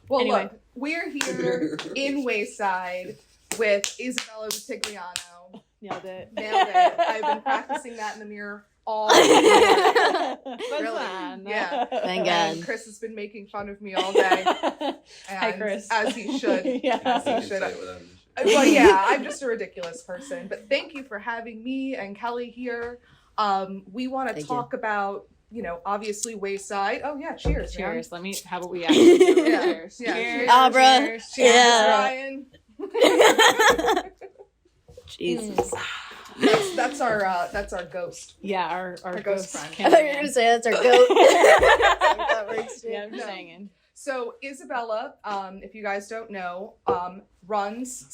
Well, anyway. look, we're here in Wayside with Isabella Rutigliano. Nailed it. I've been practicing that in the mirror all day. Really? Fun. Yeah. Thank And God. Chris has been making fun of me all day. Hi, Chris. As he should. Yeah. As he should. Well, yeah, I'm just a ridiculous person. But thank you for having me and Kelly here. We want to talk about, obviously Wayside. Oh, yeah, cheers. Cheers. Man. How about we actually do it? Yeah. Cheers. Yeah. Cheers. Abra. Cheers. Yeah. Ryan. Jesus. That's our ghost. Yeah, our ghost ghost friend. I thought you were going to say that's our goat. That works too. Yeah, I'm just No. saying. So Isabella, if you guys don't know, runs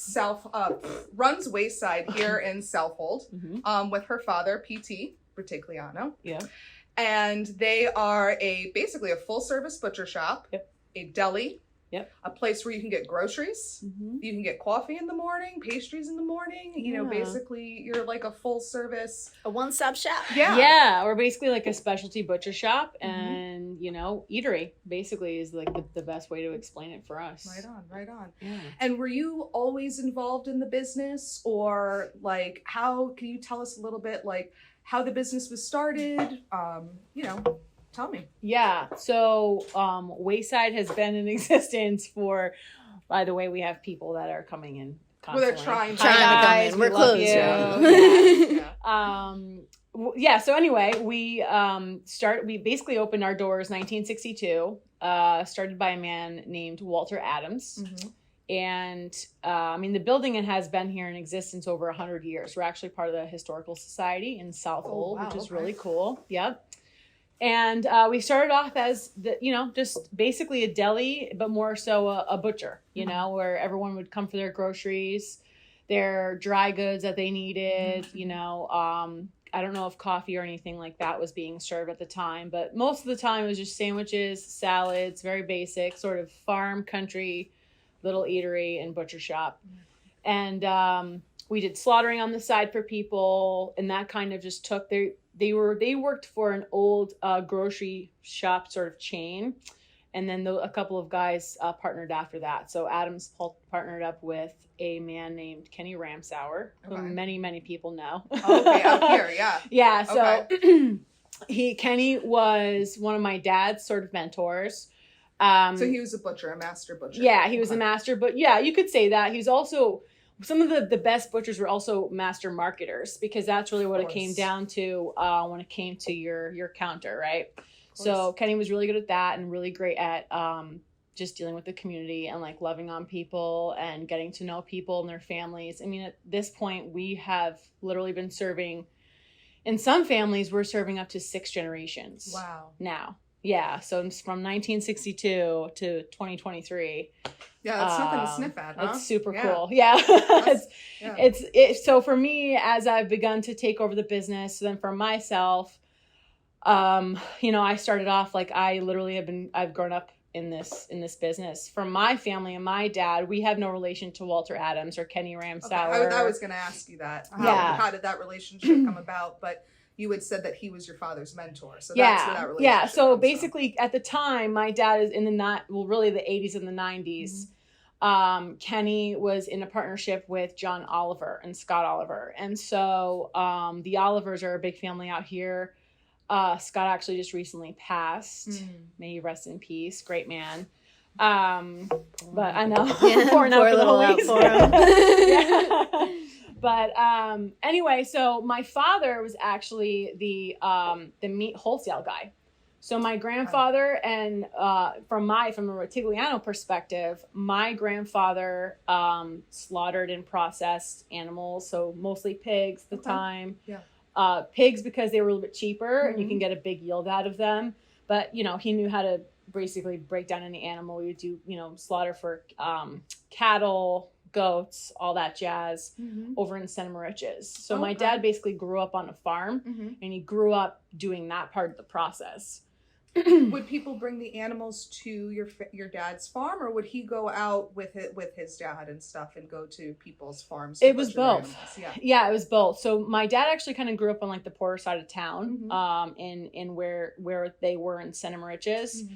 Wayside here in Southold, with her father, PT Rutigliano. Yeah. And they are basically a full service butcher shop, a deli, a place where you can get groceries, you can get coffee in the morning, pastries in the morning. Basically you're like a full service, A one-stop shop. Yeah, we're basically like a specialty butcher shop and eatery basically is like the best way to explain it for us. Right on. Yeah. And were you always involved in the business, or like how can you tell us a little bit like how the business was started? Tell me. Yeah. So Wayside has been in existence for, by the way, we have people that are coming in constantly. Well, they're trying to come guys, in. We're we love closed you. now. Yeah. So anyway, we basically opened our doors 1962, started by a man named Walter Adams. And the building has been here in existence over 100 years. We're actually part of the Historical Society in Southold, which is really cool. Yep. And we started off as just basically a deli, but more so a butcher, where everyone would come for their groceries, their dry goods that they needed, I don't know if coffee or anything like that was being served at the time, but most of the time it was just sandwiches, salads, very basic, sort of farm, country, little eatery and butcher shop. And we did slaughtering on the side for people, and that kind of just took they worked for an old grocery shop sort of chain, and then a couple of guys partnered after that. So Adams partnered up with a man named Kenny Ramsauer, who many people know. Okay, out here, yeah. Yeah, so Kenny was one of my dad's sort of mentors. So he was a butcher, a master butcher. Yeah, he was a master, but yeah, you could say that. He's also, some of the best butchers were also master marketers, because that's really what it came down to when it came to your counter, right? So Kenny was really good at that and really great at just dealing with the community and like loving on people and getting to know people and their families. I mean, at this point, we have literally been serving, in some families, we're serving up to 6 generations. Wow. Now. Yeah, so it's from 1962 to 2023. Yeah, that's something to sniff at, huh? It's super cool. Yeah. So for me, as I've begun to take over the business, then for myself, I started off like I've grown up in this business. For my family and my dad, we have no relation to Walter Adams or Kenny Ramsauer. I was going to ask you that. How did that relationship come about? But you had said that he was your father's mentor. So that's where that relationship so basically at the time, my dad is in really the 80s and the 90s. Kenny was in a partnership with John Oliver and Scott Oliver. And so the Olivers are a big family out here. Scott actually just recently passed. May he rest in peace. Great man. But I know. Yeah, poor little out for him. But anyway, so my father was actually the meat wholesale guy. So my grandfather and from a Rutigliano perspective, my grandfather slaughtered and processed animals, so mostly pigs at the time. Yeah. Pigs because they were a little bit cheaper and you can get a big yield out of them. But he knew how to basically break down any animal. We would do slaughter for cattle, goats, all that jazz over in Santa Mariches. So my dad basically grew up on a farm and he grew up doing that part of the process. Would people bring the animals to your dad's farm, or would he go out with his dad and stuff and go to people's farms? It was both. Yeah, it was both. So my dad actually kind of grew up on like the poorer side of town, in where they were in Santa Mariches.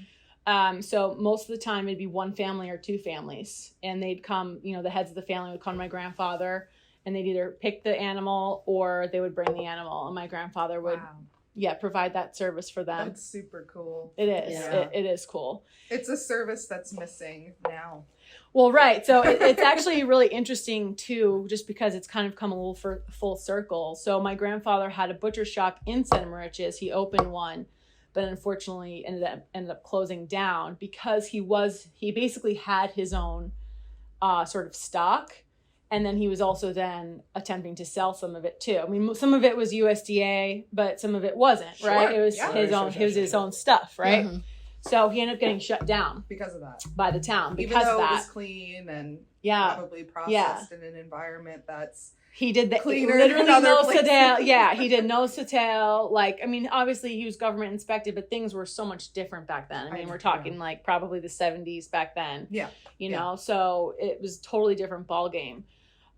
So most of the time it'd be one family or two families, and they'd come, the heads of the family would come to my grandfather, and they'd either pick the animal or they would bring the animal, and my grandfather would provide that service for them. That's super cool. It is. Yeah. It is cool. It's a service that's missing now. Well, right. So it's actually really interesting too, just because it's kind of come a little full circle. So my grandfather had a butcher shop in Center Moriches. He opened one, but unfortunately ended up closing down because he basically had his own sort of stock. And then he was also then attempting to sell some of it too. I mean, some of it was USDA, but some of it wasn't, right? It was his own stuff, right? Mm-hmm. So he ended up getting shut down because of that by the town. Even though it was clean and probably processed in an environment that's he did the cleaner literally than other nose to tail. Yeah, he did nose to tail. Like, I mean, obviously he was government inspected, but things were so much different back then. I mean, we're talking like probably the 70s back then. Yeah, you know, so it was totally different ball game.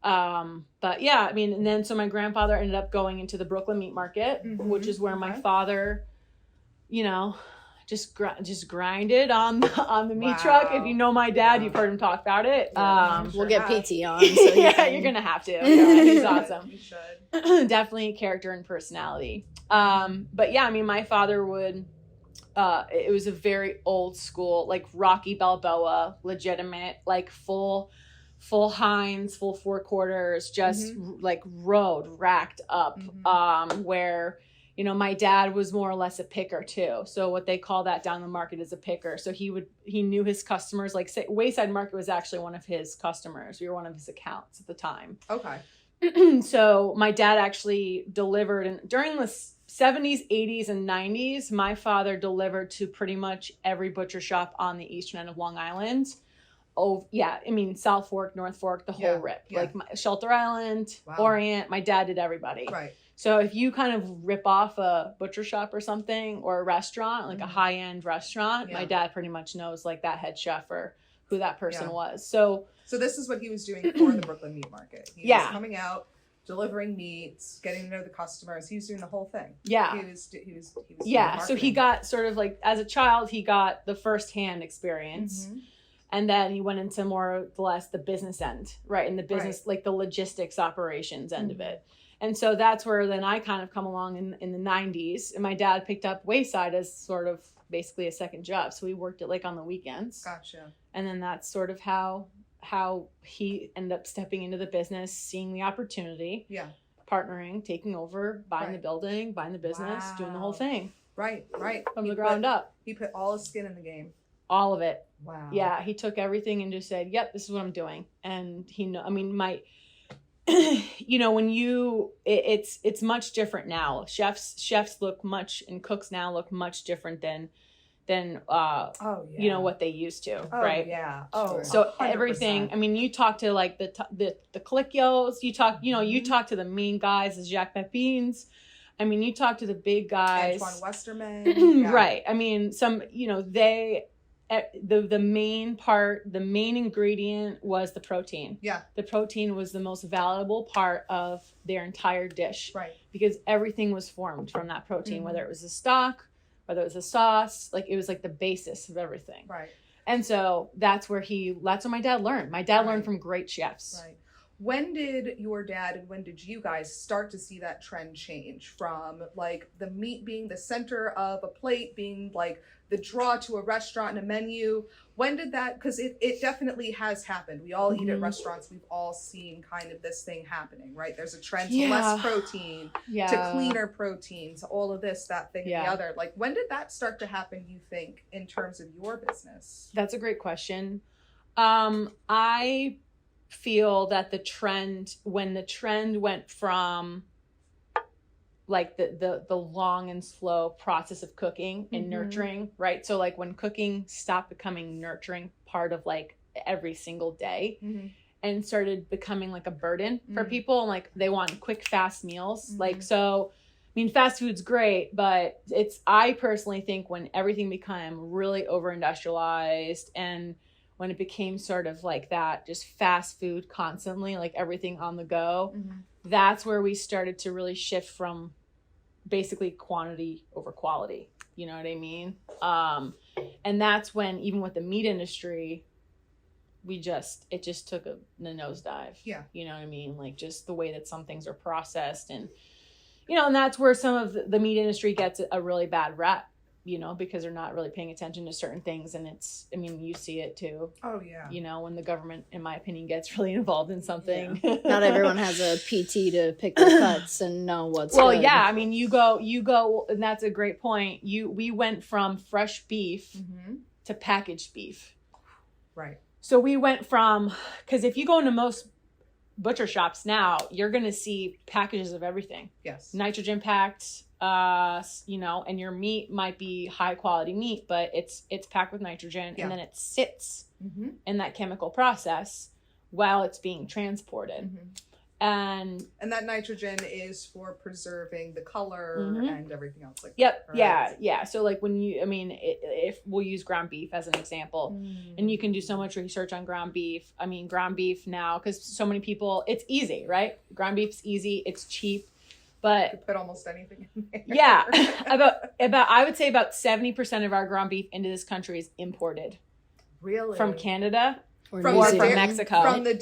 But yeah, I mean, and then so my grandfather ended up going into the Brooklyn Meat Market, which is where my father, just grinded on the meat truck. If you know my dad, you've heard him talk about it. We'll get PT on. So you're gonna have to. Yeah, he's awesome. You should. Definitely character and personality. But yeah, I mean, my father would. It was a very old school, like Rocky Balboa, legitimate, like full Heinz, full 4/4, just like road racked up. Where. My dad was more or less a picker too. So what they call that down the market is a picker. So he knew his customers, like say Wayside Market was actually one of his customers. We were one of his accounts at the time. Okay. So my dad actually delivered, and during the 70s, 80s, and 90s, my father delivered to pretty much every butcher shop on the eastern end of Long Island. Oh yeah. I mean, South Fork, North Fork, the whole rip, like Shelter Island, Orient, my dad did everybody. Right. So if you kind of rip off a butcher shop or something, or a restaurant, like a high-end restaurant, my dad pretty much knows like that head chef or who that person was. So this is what he was doing for the Brooklyn Meat Market. He was coming out, delivering meats, getting to know the customers. He was doing the whole thing. Yeah. He was so he got sort of like, as a child, he got the firsthand experience. And then he went into more or less the business end, right? And the business, like the logistics operations end of it. And so that's where then I kind of come along in the 90s. And my dad picked up Wayside as sort of basically a second job. So we worked it like on the weekends. Gotcha. And then that's sort of how he ended up stepping into the business, seeing the opportunity. Yeah. Partnering, taking over, buying the building, buying the business, doing the whole thing. Right. From the ground up. He put all his skin in the game. All of it. Wow. Yeah. He took everything and just said, yep, this is what I'm doing. And when it's much different now. Chefs look much, and cooks now look much different than what they used to, right? Yeah. Oh, so 100%. Everything. I mean, you talk to like the Calicchios, you talk to the main guys, the Jacques Pepins. I mean, you talk to the big guys, Antoine Westerman, right? I mean, the main ingredient was the protein. Yeah. The protein was the most valuable part of their entire dish. Right. Because everything was formed from that protein, whether it was a stock, whether it was a sauce, like it was like the basis of everything. Right. And so that's where my dad learned. My dad learned from great chefs. Right. When did your dad and when did you guys start to see that trend change from like the meat being the center of a plate, being like the draw to a restaurant and a menu? When did that, because it definitely has happened. We all eat at restaurants. We've all seen kind of this thing happening, right? There's a trend to less protein, to cleaner protein, to all of this, that thing, and the other. Like, when did that start to happen, you think, in terms of your business? That's a great question. I feel that when the trend went from like the long and slow process of cooking and nurturing, right? So like when cooking stopped becoming nurturing part of like every single day and started becoming like a burden for people, and like they want quick, fast meals. Like, so, I mean, fast food's great, but I personally think when everything became really over industrialized and when it became sort of like that, just fast food constantly, like everything on the go, that's where we started to really shift from basically quantity over quality, You know what I mean? And that's when, even with the meat industry, it just took a nosedive. Yeah. You know what I mean? Like, just the way that some things are processed, and, you know, and that's where some of the meat industry gets a really bad rap, you know, because they're not really paying attention to certain things. And you see it too. Oh yeah. You know, when the government, in my opinion, gets really involved in something. Yeah. Not everyone has a PT to pick their cuts and know what's good. Yeah, I mean, you go, and that's a great point. We went from fresh beef to packaged beef. Right. So we went from, because if you go into most butcher shops now, you're going to see packages of everything. Yes. Nitrogen packed, you know, and your meat might be high quality meat, but it's packed with nitrogen, and then it sits in that chemical process while it's being transported. And that nitrogen is for preserving the color and everything else like that. Right? Yeah. So like if we'll use ground beef as an example, and you can do so much research on ground beef. I mean, ground beef now, because so many people, it's easy, right? Ground beef's easy, it's cheap, but you put almost anything in there. Yeah, about I would say about 70% of our ground beef into this country is imported. Really? From Canada. From Mexico. From the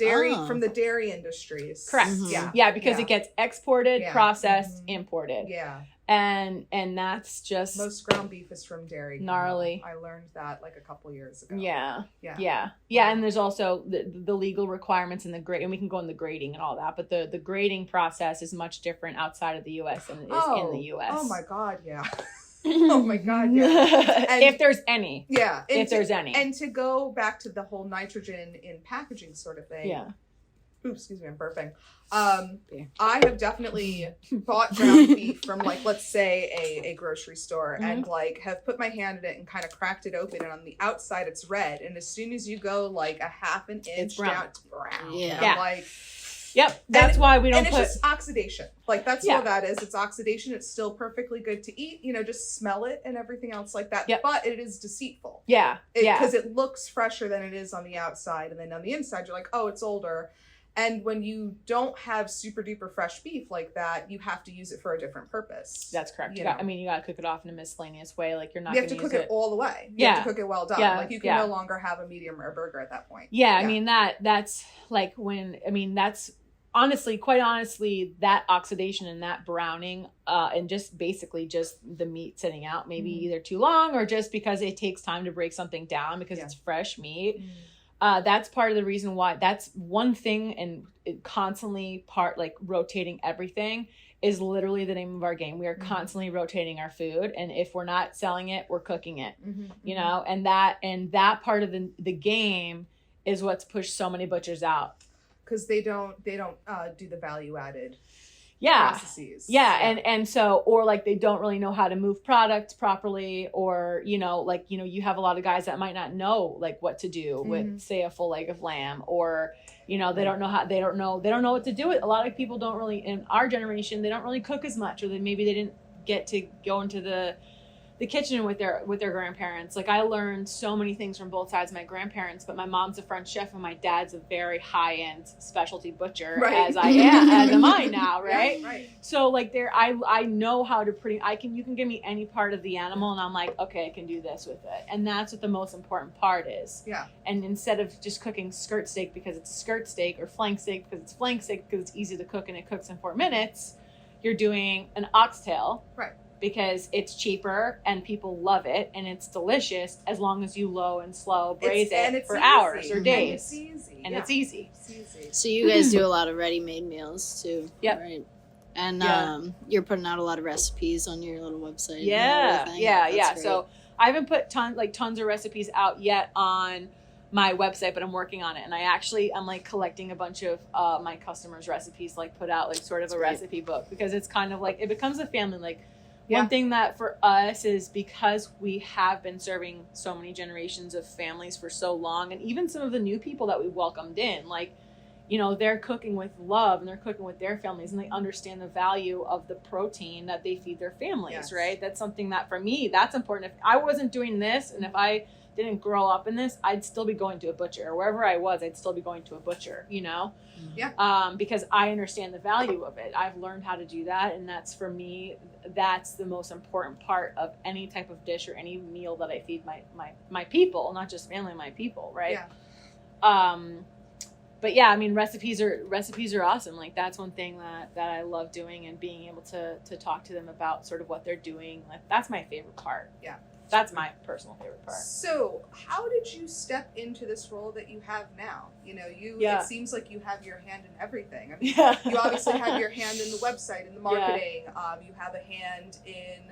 dairy industries. Correct. Yeah, because it gets exported, processed, imported. Yeah. And that's just most ground beef is from dairy. Gnarly. I learned that like a couple years ago. Yeah. Wow. And there's also the legal requirements and and we can go in the grading and all that, but the grading process is much different outside of the US than it is in the US. Oh my God, yeah. Oh my God, yeah. And if there's any. Yeah. There's any. And to go back to the whole nitrogen in packaging sort of thing. Yeah. Oops, excuse me, I'm burping. I have definitely bought ground beef from, like, let's say a grocery store and like have put my hand in it and kind of cracked it open, and on the outside it's red, and as soon as you go like a half an inch down, it's brown. Yeah. I'm like, yep, that's why we don't and it's just oxidation. Like, that's all that is. It's oxidation. It's still perfectly good to eat. You know, just smell it and everything else like that. Yep. But it is deceitful. Yeah. Because it looks fresher than it is on the outside. And then on the inside, you're like, oh, it's older. And when you don't have super duper fresh beef like that, you have to use it for a different purpose. That's correct. You got to cook it off in a miscellaneous way. Like, you're not You have to cook it all the way. You have to cook it well done. Like, you can no longer have a medium rare burger at that point. Yeah. I mean, that's like that's honestly, quite honestly, that oxidation and that browning, and just basically just the meat sitting out maybe either too long or just because it takes time to break something down because it's fresh meat. That's part of the reason why. That's one thing, and it constantly rotating everything is literally the name of our game. We are constantly rotating our food, and if we're not selling it, we're cooking it. You know, and that part of the game is what's pushed so many butchers out. Because they don't do the value added processes. And so, or like they don't really know how to move products properly, or you have a lot of guys that might not know like what to do with, say, a full leg of lamb, or they don't know what to do with. A lot of people don't really, in our generation, they don't really cook as much, or maybe they didn't get to go into the kitchen with their grandparents. Like, I learned so many things from both sides of my grandparents, but my mom's a French chef and my dad's a very high-end specialty butcher, as am I now, right? Right. So like I know how to you can give me any part of the animal and I'm like, okay, I can do this with it. And that's what the most important part is. Yeah. And instead of just cooking skirt steak because it's a skirt steak, or flank steak because it's flank steak because it's easy to cook and it cooks in 4 minutes, you're doing an oxtail. Right. Because it's cheaper and people love it and it's delicious as long as you low and slow braise it for hours or days. And it's easy. So you guys do a lot of ready-made meals too, right? And you're putting out a lot of recipes on your little website. Yeah. So I haven't put tons of recipes out yet on my website, but I'm working on it. And I'm like collecting a bunch of my customers' recipes, like put out like sort of recipe book, because it's kind of like, it becomes a family. Like, one thing that for us is, because we have been serving so many generations of families for so long, and even some of the new people that we welcomed in, like, they're cooking with love and they're cooking with their families, and they understand the value of the protein that they feed their families, right? That's something that for me, that's important. If I wasn't doing this, and if I didn't grow up in this, I'd still be going to a butcher. Or wherever I was, I'd still be going to a butcher, you know? Yeah. Because I understand the value of it. I've learned how to do that. And that's, for me, that's the most important part of any type of dish or any meal that I feed my people, not just family, my people, right? Yeah. But yeah, I mean, recipes are awesome. Like, that's one thing that I love doing, and being able to talk to them about sort of what they're doing. Like, that's my favorite part. Yeah. That's my personal favorite part. So, how did you step into this role that you have now? You know, it seems like you have your hand in everything. I mean, you obviously have your hand in the website, in the marketing. You have a hand in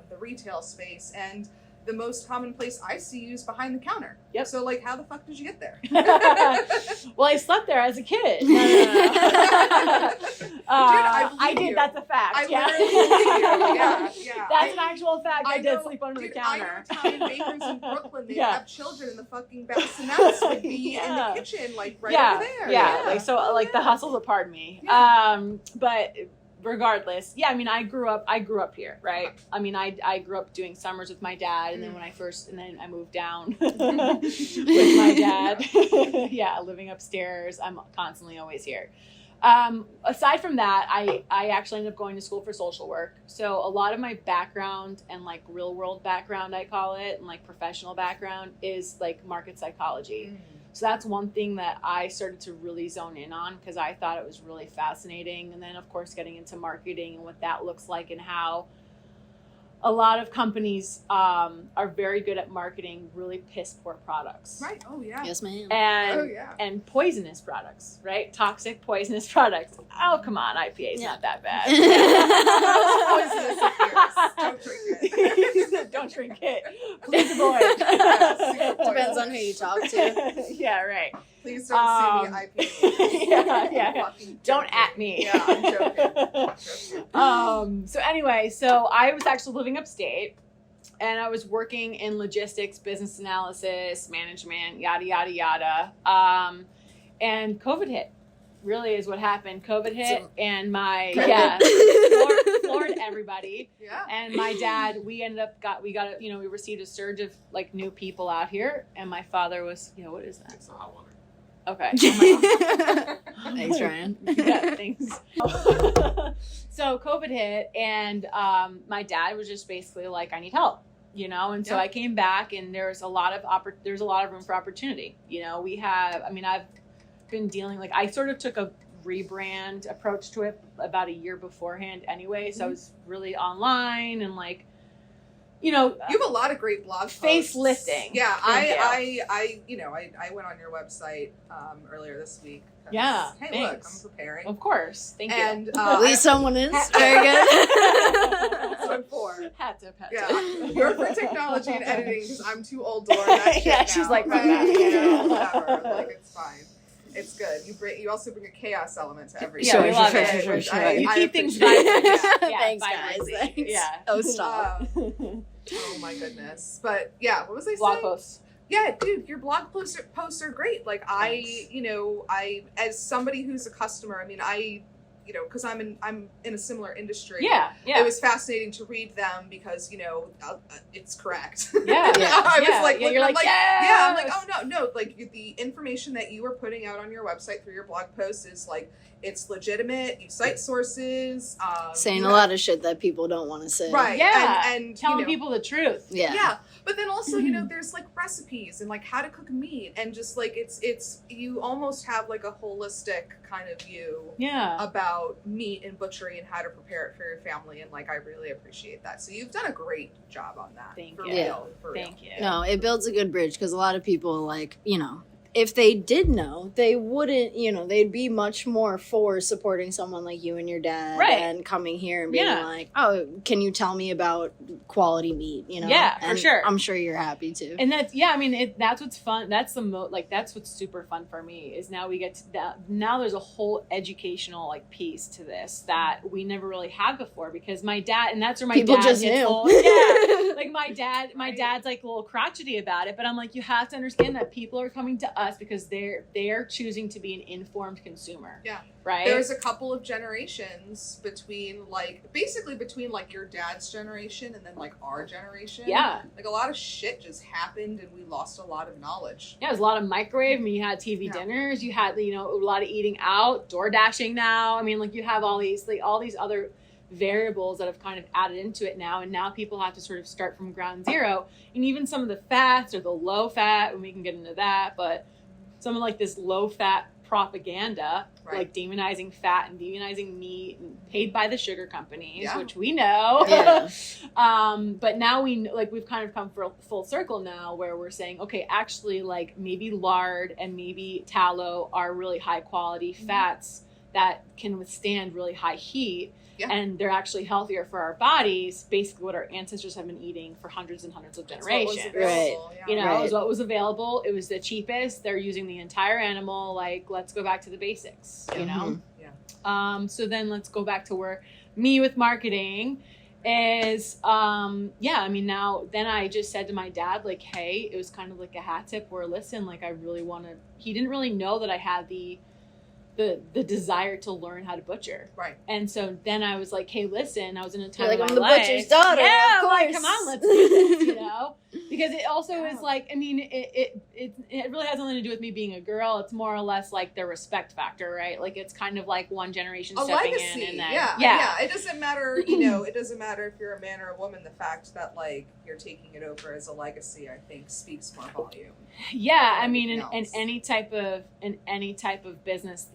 the retail space, and the most common place I see you is behind the counter. Yep. So, like, how the fuck did you get there? Well, I slept there as a kid. No. I did. That's a fact. I literally believe you. Yeah. That's an actual fact. I did sleep under the counter. I know Italian bakers in Brooklyn. They have children in the fucking bassinets would be in the kitchen, like, right over there. Yeah. Like, so, like, the hustle's a part of me. Yeah. But regardless, I mean, I grew up here, right? I mean, I grew up doing summers with my dad, and then then I moved down with my dad. Living upstairs. I'm constantly always here. Aside from that, I actually ended up going to school for social work. So a lot of my background, and like real world background, I call it, and like professional background, is like market psychology. So that's one thing that I started to really zone in on, because I thought it was really fascinating. And then, of course, getting into marketing and what that looks like, and how a lot of companies are very good at marketing really piss poor products. Right. Oh, yeah. Yes, ma'am. And poisonous products, right? Toxic, poisonous products. Oh, come on. IPA is not that bad. Don't drink it. Don't drink it. Please avoid. Depends on who you talk to. Yeah, right. Please don't sue me, IPA. Yeah. Don't at me. Yeah, I'm joking. So anyway, so I was actually living upstate, and I was working in logistics, business analysis, management, yada, yada, yada. And COVID hit. Really is what happened. COVID hit, and floored everybody. Yeah. And my dad, we received a surge of like new people out here, and my father was, what is that? It's the hot water. Okay. Thanks, Ryan. Yeah, thanks. So COVID hit, and my dad was just basically like, I need help, and so I came back, and there's a lot of room for opportunity. I've been dealing, like, I sort of took a rebrand approach to it about a year beforehand anyway. So I was really online, and like, you have a lot of great blog posts. Facelifting. Yeah, I went on your website earlier this week. Yeah. Hey, thanks. look, I'm preparing. Of course. Thank you. And at least someone is. Very good. That's what I'm for. Had to. Yeah. You're for technology and editing, because I'm too old to learn that shit now. She's like, whatever. Like, it's fine. It's good. You also bring a chaos element to everything. Yeah, we love it. Sure. You keep things vibrant. Thanks, guys. Thanks. Yeah. Oh, stop. Oh my goodness. But yeah, what was I saying? Blog posts. Yeah, dude, your blog posts are great. Like, I as somebody who's a customer, I mean, because I'm in a similar industry. Yeah. It was fascinating to read them, because it's correct. Yeah. I was like, you're like, I'm like, oh no, like, the information that you are putting out on your website through your blog posts is like, it's legitimate. You cite sources. Saying a lot of shit that people don't want to say. Right. Yeah. And telling people the truth. Yeah. Yeah. But then also, there's like recipes and like how to cook meat, and just like it's you almost have like a holistic kind of view about meat and butchery and how to prepare it for your family, and like I really appreciate that. So you've done a great job on that. Thank for you. Real, for Thank real. you. No, it builds a good bridge, because a lot of people, like, if they did know, they wouldn't, they'd be much more for supporting someone like you and your dad, and coming here and being like, oh, can you tell me about quality meat, Yeah, and for sure. I'm sure you're happy to. And that's, that's what's fun. That's that's what's super fun for me, is now we get to now there's a whole educational like piece to this that we never really had before, because my dad, and that's where my people dad just gets knew. like my dad's like a little crotchety about it, but I'm like, you have to understand that people are coming to us us because they're choosing to be an informed consumer. Yeah. Right. There's a couple of generations between your dad's generation and then like our generation. Yeah. Like a lot of shit just happened and we lost a lot of knowledge. Yeah, there's a lot of microwave. I mean, you had TV dinners, you had, a lot of eating out, door dashing now. I mean, like you have all these other variables that have kind of added into it now, and now people have to sort of start from ground zero. And even some of the fats or the low fat, and we can get into that, but some of like this low fat propaganda, like demonizing fat and demonizing meat and paid by the sugar companies, which we know. But now we've kind of come full circle now where we're saying, okay, actually like maybe lard and maybe tallow are really high quality fats that can withstand really high heat. Yeah. And they're actually healthier for our bodies, basically what our ancestors have been eating for hundreds and hundreds of generations. Right. It was what was available. It was the cheapest. They're using the entire animal. Like, let's go back to the basics, you know? Yeah. So then let's go back to where me with marketing is, then I just said to my dad, like, hey, it was kind of like a hat tip where, listen, like, he didn't really know that I had the desire to learn how to butcher. Right. And so then I was like, hey, listen, I was in a time of my life. I'm the butcher's daughter. Yeah, I'm like, come on, let's do this, Because it also is like, I mean, it really has nothing to do with me being a girl. It's more or less like the respect factor, right? Like it's kind of like one generation stepping legacy. In and then yeah. It doesn't matter, it doesn't matter if you're a man or a woman. The fact that like you're taking it over as a legacy, I think, speaks more volume. Yeah, I mean, in any type of business,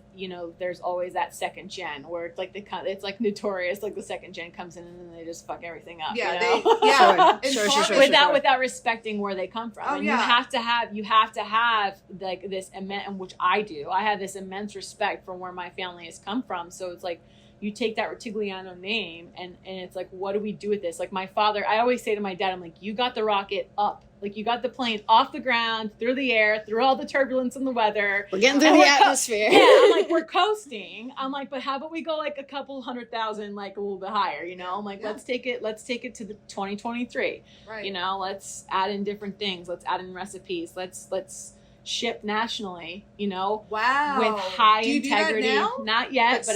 there's always that second gen where it's like it's like notorious, like the second gen comes in and then they just fuck everything up. Yeah, sure. Without respecting where they come from. And you have to have like this immense, which I do. I have this immense respect for where my family has come from. So it's like you take that Rutigliano name and it's like, what do we do with this? Like my father, I always say to my dad, I'm like, you got the rocket up. Like you got the plane off the ground, through the air, through all the turbulence and the weather. We're getting through the atmosphere. I'm like, we're coasting. I'm like, but how about we go like a couple 100,000, like a little bit higher, I'm like, let's take it to the 2023. Right. Let's add in different things. Let's add in recipes. Let's ship nationally, wow, with high integrity. Do that now? Not yet,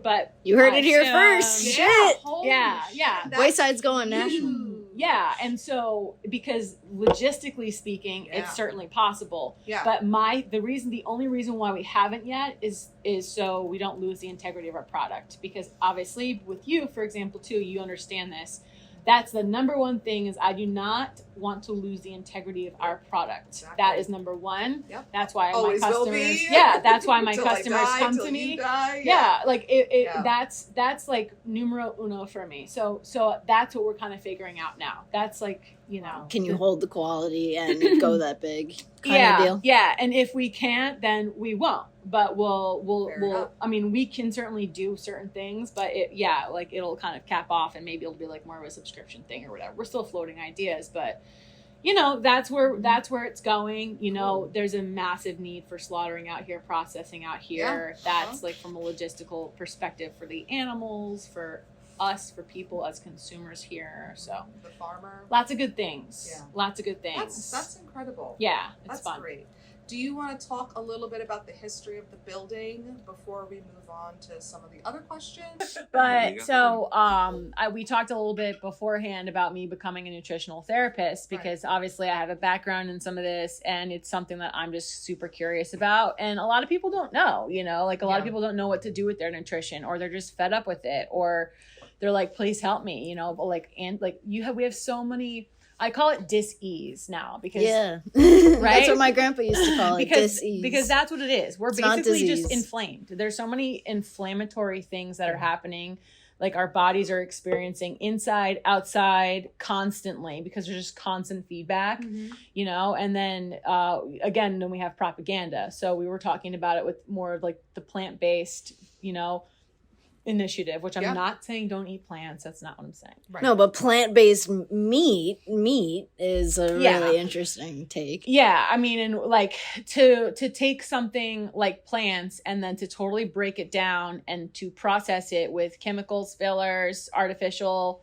but you heard it here first. Shit. Yeah. Wayside's going national. Yeah, and so because logistically speaking, it's certainly possible. Yeah. But the only reason why we haven't yet is so we don't lose the integrity of our product. Because obviously, with you, for example, too, you understand this. That's the number one thing is I do not want to lose the integrity of our product. Exactly. That is number one. Yep. That's why always my customers. Will be. Yeah, that's why my customers come to me. Yeah, like that's like numero uno for me. So that's what we're kind of figuring out now. That's like Can you hold the quality and go that big kind of deal? Yeah, and if we can't, then we won't. But we'll I mean, we can certainly do certain things, but it'll kind of cap off and maybe it'll be like more of a subscription thing or whatever. We're still floating ideas, but that's where it's going. There's a massive need for slaughtering out here, processing out here. That's like from a logistical perspective for the animals, for us, for people as consumers here. So the farmer. Lots of good things. Yeah. Lots of good things. That's incredible. Yeah. That's fun. Great. Do you want to talk a little bit about the history of the building before we move on to some of the other questions? But so we talked a little bit beforehand about me becoming a nutritional therapist because obviously I have a background in some of this and it's something that I'm just super curious about. And a lot of people don't know, like a lot of people don't know what to do with their nutrition or they're just fed up with it or they're like, please help me, we have so many. I call it dis-ease now because right? That's what my grandpa used to call it, dis-ease. Because that's what it is. We're basically just inflamed. There's so many inflammatory things that are happening. Like our bodies are experiencing inside, outside constantly because there's just constant feedback, and then again, then we have propaganda. So we were talking about it with more of like the plant-based, initiative, which I'm not saying don't eat plants. That's not what I'm saying. Right. No, but plant-based meat is a really interesting take. Yeah, I mean, and like to take something like plants and then to totally break it down and to process it with chemicals, fillers, artificial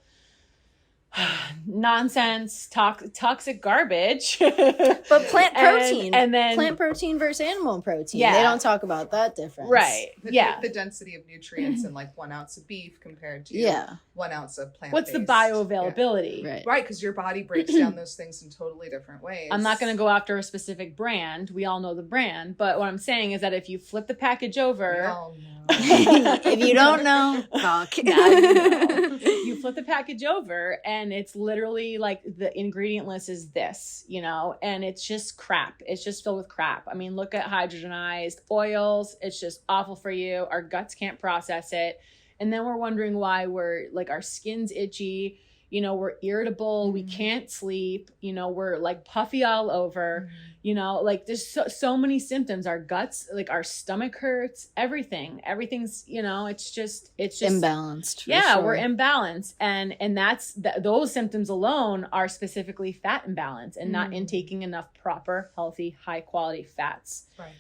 nonsense, toxic garbage. But plant protein, and then plant protein versus animal protein. Yeah. They don't talk about that difference, right? The density of nutrients in like 1 ounce of beef compared to 1 ounce of plant. What's the bioavailability? Right, because your body breaks down those things in totally different ways. I'm not going to go after a specific brand. We all know the brand, but what I'm saying is that if you flip the package over, if you don't know, fuck. You flip the package over and it's literally like the ingredient list is this, and it's just crap. It's just filled with crap. I mean, look at hydrogenized oils. It's just awful for you. Our guts can't process it. And then we're wondering why we're like, our skin's itchy, we're irritable. We can't sleep, we're like puffy all over, like there's so many symptoms. Our guts, like our stomach hurts, everything's, it's just imbalanced. Yeah. Sure. We're imbalanced. And that's those symptoms alone are specifically fat imbalance and not intaking enough proper, healthy, high quality fats. Right.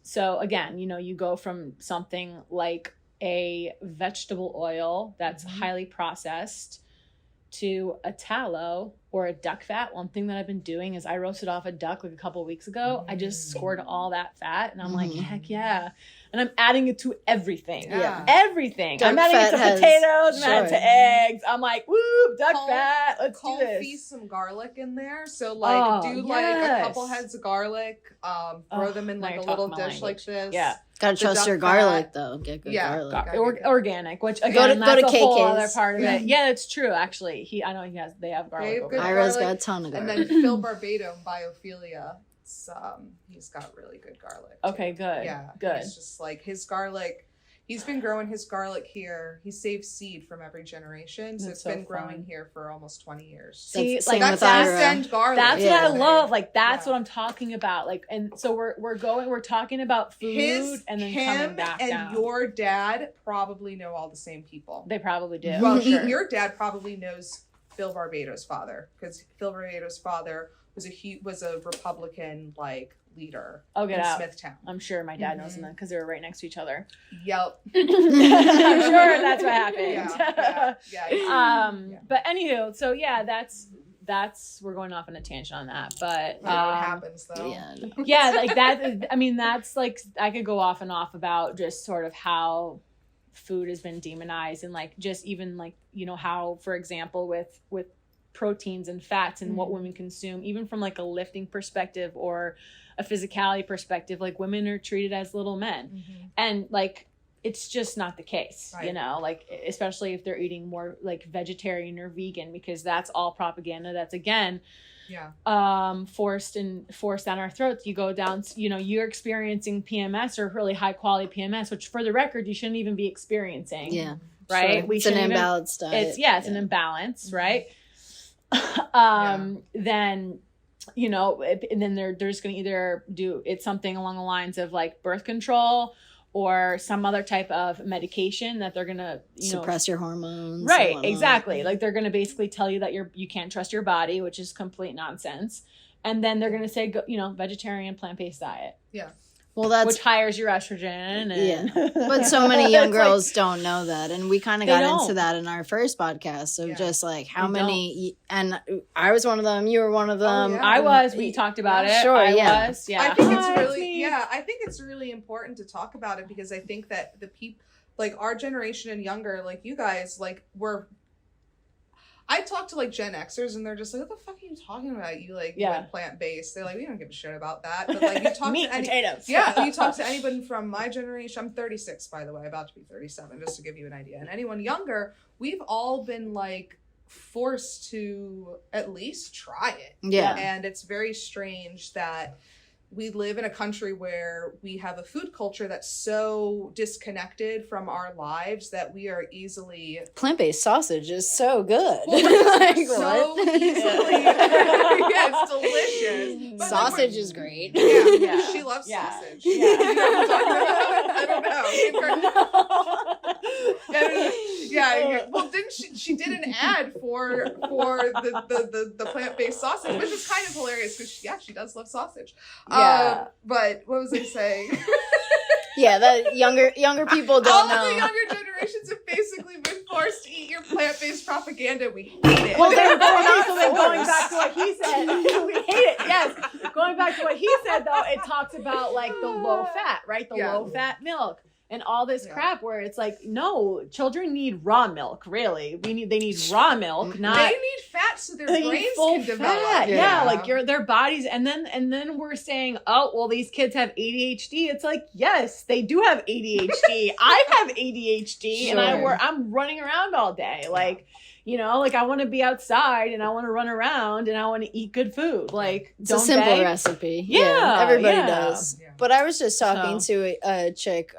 So again, you go from something like a vegetable oil that's highly processed to a tallow or a duck fat. One thing that I've been doing is I roasted off a duck like a couple of weeks ago. I just scored all that fat and I'm like, heck yeah. And I'm adding it to everything. Yeah. Everything. Duck I'm adding it to potatoes, I'm adding it to eggs. I'm like, woo, duck fat. Let's do this. Feast some garlic in there. So like like a couple heads of garlic, throw them in like a little dish like this. Yeah. Gotta trust your garlic though. Get good garlic. Organic, which again, that's a whole other part of it. Yeah, it's true actually. They have garlic over there. Ira's got a ton of garlic. And then Phil Barbado, Biophilia, he's got really good garlic. Okay, good. Yeah, good. It's just like his garlic. He's been growing his garlic here. He saves seed from every generation, so it's been growing here for almost 20 years. See, that's like that's East garlic. That's what I love. Like that's what I'm talking about. Like, and so we're talking about food and then coming back down. And your dad probably know all the same people. They probably do. Well, your dad probably knows Phil Barbado's father because Phil Barbado's father was a Republican leader in Smithtown. I'm sure my dad knows them because they were right next to each other. Yep. I'm sure that's what happened. Yeah. But anywho, so yeah, that's we're going off on a tangent on that, but what happens though? Yeah, like that. I mean, that's like I could go off and off about just sort of how food has been demonized and like just even like how, for example, with proteins and fats and what women consume, even from like a lifting perspective or a physicality perspective, like women are treated as little men. And like it's just not the case, right. Like especially if they're eating more like vegetarian or vegan, because that's all propaganda. That's again forced down our throats. You go down, you're experiencing PMS or really high quality PMS, which for the record you shouldn't even be experieing. Yeah, right. Sure. It's an imbalanced diet. It's an imbalance, right? Then and then they're just going to either do it's something along the lines of like birth control or some other type of medication that they're going to suppress your hormones, right? Exactly. Like they're going to basically tell you that you can't trust your body, which is complete nonsense. And then they're going to say vegetarian, plant-based diet. Yeah. Well, which hires your estrogen. And but so many young girls don't know that, and we kind of got into that in our first podcast. So just like how many, and I was one of them. You were one of them. Oh, yeah. I was. We talked about it. Sure. I was. Yeah. I think it's really. Yeah, I think it's really important to talk about it because I think that the people, like our generation and younger, like you guys, like I talk to like Gen Xers and they're just like, what the fuck are you talking about? You went plant-based. They're like, we don't give a shit about that. But like you talk meat, to potatoes. Yeah, you talk to anybody from my generation. I'm 36, by the way, about to be 37, just to give you an idea. And anyone younger, we've all been like forced to at least try it. Yeah. And it's very strange that we live in a country where we have a food culture that's so disconnected from our lives that we are easily... Plant-based sausage is so good. Like, so easily... Yeah, it's delicious. But sausage is great. Yeah. She loves sausage. Yeah. I don't know. Yeah. Well, didn't she did an ad for the plant-based sausage, which is kind of hilarious because she does love sausage. But what was I saying? Yeah, the younger people don't know. All the younger generations have basically been forced to eat your plant-based propaganda. We hate it. Well, then going back to what he said, we hate it. Yes, going back to what he said though, it talks about like the low fat, right? The low fat milk. And all this crap where it's like, no, children need raw milk, really. They need raw milk, not they need fat so their brains can develop. Yeah, like their bodies, and then we're saying, oh, well, these kids have ADHD. It's like, yes, they do have ADHD. I have ADHD, and I'm running around all day, like. You know, like I want to be outside and I want to run around and I want to eat good food. Like, it's a simple recipe. Yeah, everybody does. Yeah. But I was just talking to a chick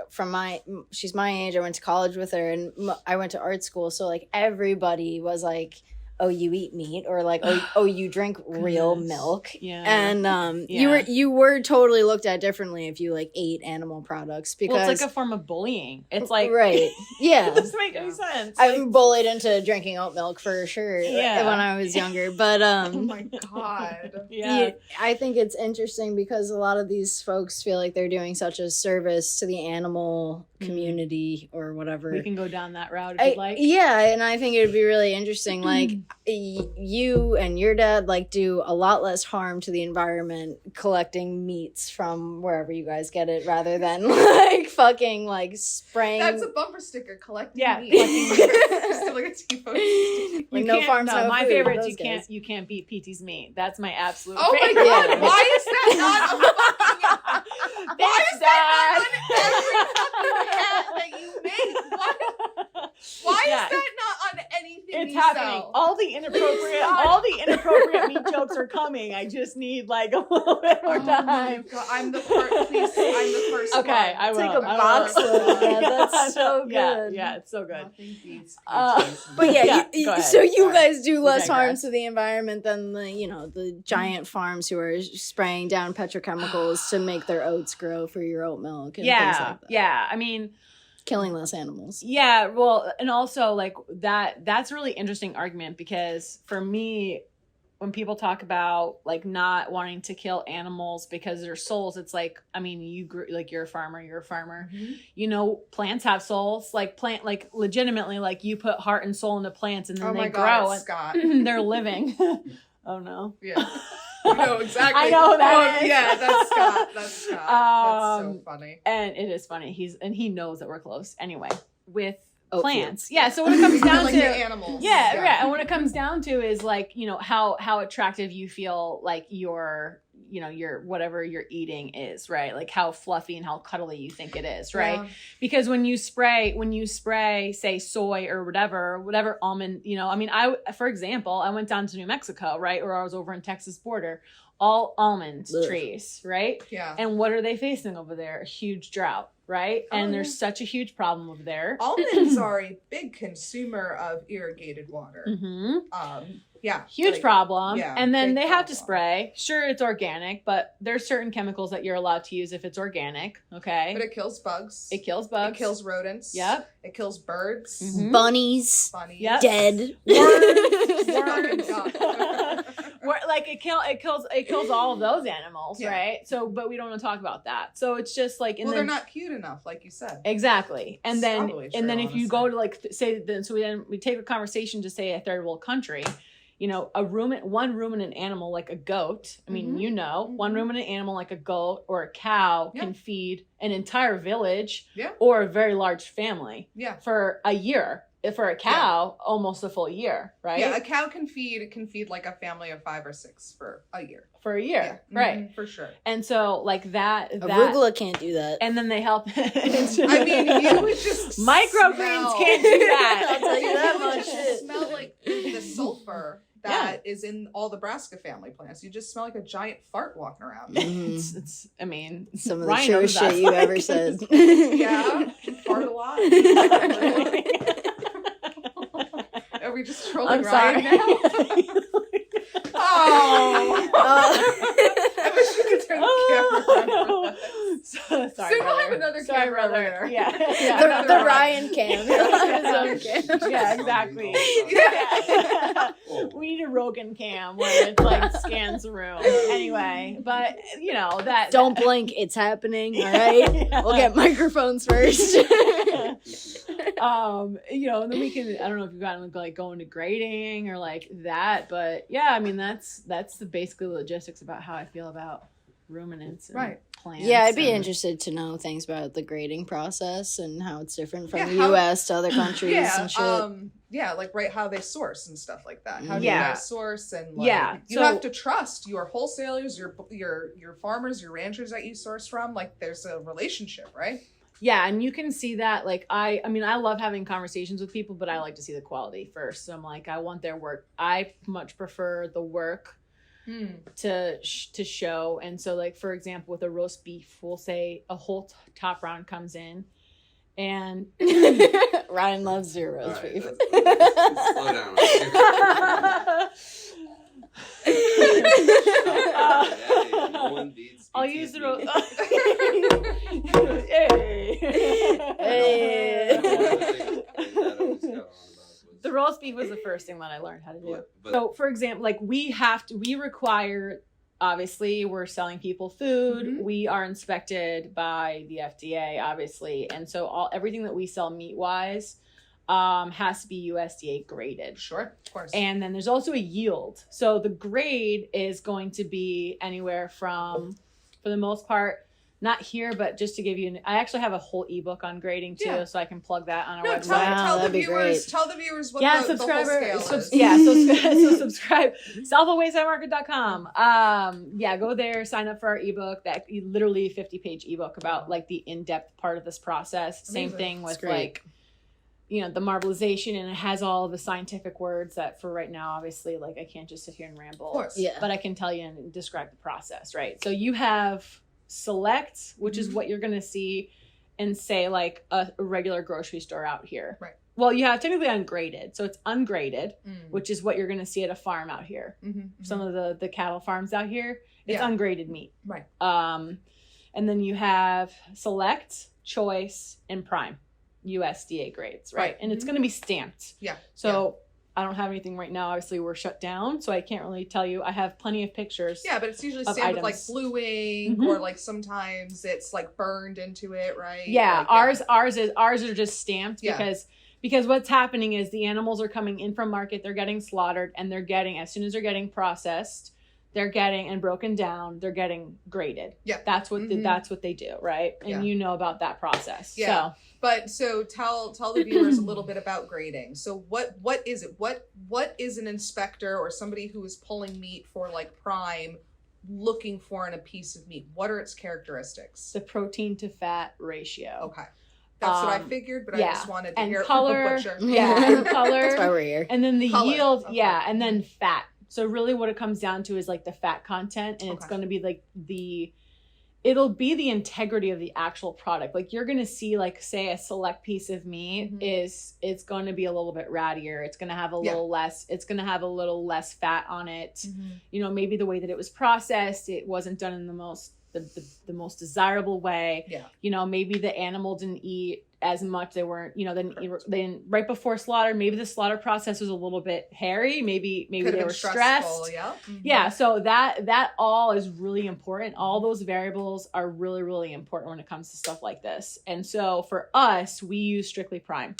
she's my age. I went to college with her and I went to art school. So like everybody was like, oh, you eat meat, or like, oh, you drink real milk. Yeah. And you were totally looked at differently if you like ate animal products, because it's like a form of bullying. It's like right. Yeah. It doesn't make any sense. I was bullied into drinking oat milk for sure when I was younger. But oh my God. Yeah. I think it's interesting because a lot of these folks feel like they're doing such a service to the animal community or whatever. We can go down that route if you'd like. Yeah, and I think it would be really interesting. Like you and your dad like do a lot less harm to the environment collecting meats from wherever you guys get it, rather than like fucking like spraying. That's a bumper sticker, collecting meat. Still like a T-post. Like no farms, no my food, favorite, you can't beat PT's meat. That's my absolute favorite. My God, why is that not a fucking why is that not on every fucking ad that you make? Why is that not on anything it's you happening. sell? All the inappropriate meat jokes are coming. I just need like a little bit more time. I'm the first okay, one. I will. Take a box load. Yeah, that's so good. Yeah, it's so good. But so you guys do less harm to the environment than the giant farms who are spraying down petrochemicals to make their oats grow for your oat milk and things like that. Yeah. I mean, killing less animals. Yeah, well, and also like that's a really interesting argument, because for me, when people talk about like not wanting to kill animals because they're souls, it's like, I mean, you're a farmer. Mm-hmm. You know, plants have souls. Like legitimately, like you put heart and soul into plants and then they grow and Scott. They're living. Oh no. Yeah. You know exactly. I know that is. Yeah, that's Scott. That's so funny. And it is funny. He knows that we're close. Anyway, with plants. Yeah. So when it comes down like to the animals. Yeah. And when it comes down to is like, how attractive you feel like your whatever you're eating is, right? Like how fluffy and how cuddly you think it is, right? Yeah. Because when you spray, say soy or whatever almond, for example, I went down to New Mexico, right? Or I was over in Texas border, all almond trees, right? Yeah. And what are they facing over there? A huge drought, right? And there's such a huge problem over there. Almonds are a big consumer of irrigated water. Mm-hmm. Yeah. Huge problem. Yeah, and then they have to spray. Sure, it's organic, but there's certain chemicals that you're allowed to use if it's organic. Okay. But it kills bugs. It kills bugs. It kills rodents. Yep. It kills birds. Mm-hmm. Bunnies. Yep. Dead. Worms. Like it kills all of those animals, right? So, but we don't want to talk about that. So it's just like, they're not cute enough, like you said. Exactly. And then, if you go to like say, we take a conversation to say a third world country. One ruminant animal like a goat. I mean, one ruminant animal like a goat or a cow can feed an entire village or a very large family for a year. For a cow, almost a full year, right? Yeah, a cow can feed like a family of 5 or 6 for a year. Yeah. Right. For sure. And so like that arugula can't do that. And then they help. I mean, you would just microgreens can't do that. I'll tell you that much. Smell like the sulfur that is in all the brassica family plants. You just smell like a giant fart walking around. It's some of the truest shit you ever said. Yeah, fart a lot. Are we just trolling Ryan now? I wish you could turn the camera on. Sorry, Soon we'll have brother. another Sorry, camera over brother. there. Yeah. The Ryan cam. Yeah, exactly. Yeah. We need a Rogan cam where it like scans the room. Anyway, but you know that. Don't blink. It's happening. All right. Yeah. We'll get microphones first. You know, and then we can. I don't know if you've gotten like going to grading or like that, but yeah, I mean that's basically the logistics about how I feel about ruminants and plants. Yeah, I'd be interested to know things about the grading process and how it's different from the U.S. to other countries and shit. Like how they source and stuff like that. How do you guys source and like you so, have to trust your wholesalers, your farmers, your ranchers that you source from. Like there's a relationship, right? Yeah, and you can see that. Like I mean, I love having conversations with people, but I like to see the quality first. So I'm like, I want their work. I much prefer the work to show. And so like, for example, with a roast beef, we'll say a whole top round comes in and Ryan loves your roast beef. Slow down. No one beats I'll use the roast. The roast beef was the first thing that I learned how to do. So, for example, like we require, obviously, we're selling people food. Mm-hmm. We are inspected by the FDA, obviously. And so everything that we sell meat-wise has to be USDA graded. Sure, of course. And then there's also a yield. So the grade is going to be anywhere from, for the most part, not here, but just to give you, I actually have a whole ebook on grading too, so I can plug that on our website. Tell the viewers what the whole scale is. So subscribe. Southold.waysidemarket.com. Go there, sign up for our ebook. That literally 50-page ebook about like the in-depth part of this process. Amazing. Same thing with like, you know, the marbleization, and it has all the scientific words that for right now, obviously, like I can't just sit here and ramble. Of course. Yeah. But I can tell you and describe the process, right? So you have select, which is what you're going to see in, say, like a regular grocery store out here. Right. Well, you have technically ungraded. So it's ungraded, which is what you're going to see at a farm out here. Mm-hmm. Some of the cattle farms out here, it's ungraded meat. Right. And then you have select, choice, and prime. USDA grades, right? And it's going to be stamped. Yeah. So I don't have anything right now. Obviously, we're shut down, so I can't really tell you. I have plenty of pictures. Yeah, but it's usually stamped with like blue ink, or like sometimes it's like burned into it, right? Yeah, like, ours are just stamped because what's happening is the animals are coming in from market, they're getting slaughtered, and they're getting, as soon as they're getting processed, they're getting and broken down, they're getting graded. Yeah, that's what that's what they do, right? And you know about that process. Yeah. So tell the viewers a little bit about grading. So what is it? What is an inspector or somebody who is pulling meat for like prime looking for in a piece of meat? What are its characteristics? The protein to fat ratio. Okay. That's what I figured, but I just wanted to hear color, it from the butcher. Yeah, and color. That's why we're here. And then the yield, and then fat. So really what it comes down to is like the fat content, and it's going to be like it'll be the integrity of the actual product. Like you're going to see like, say a select piece of meat it's going to be a little bit rattier. It's going to have a little less, fat on it. You know, maybe the way that it was processed, it wasn't done in the most desirable way. Yeah. You know, maybe the animal didn't eat as much. They weren't, you know, then right before slaughter, maybe the slaughter process was a little bit hairy. Maybe they were stressed. Yeah. Yeah. So that all is really important. All those variables are really, really important when it comes to stuff like this. And so for us, we use strictly prime.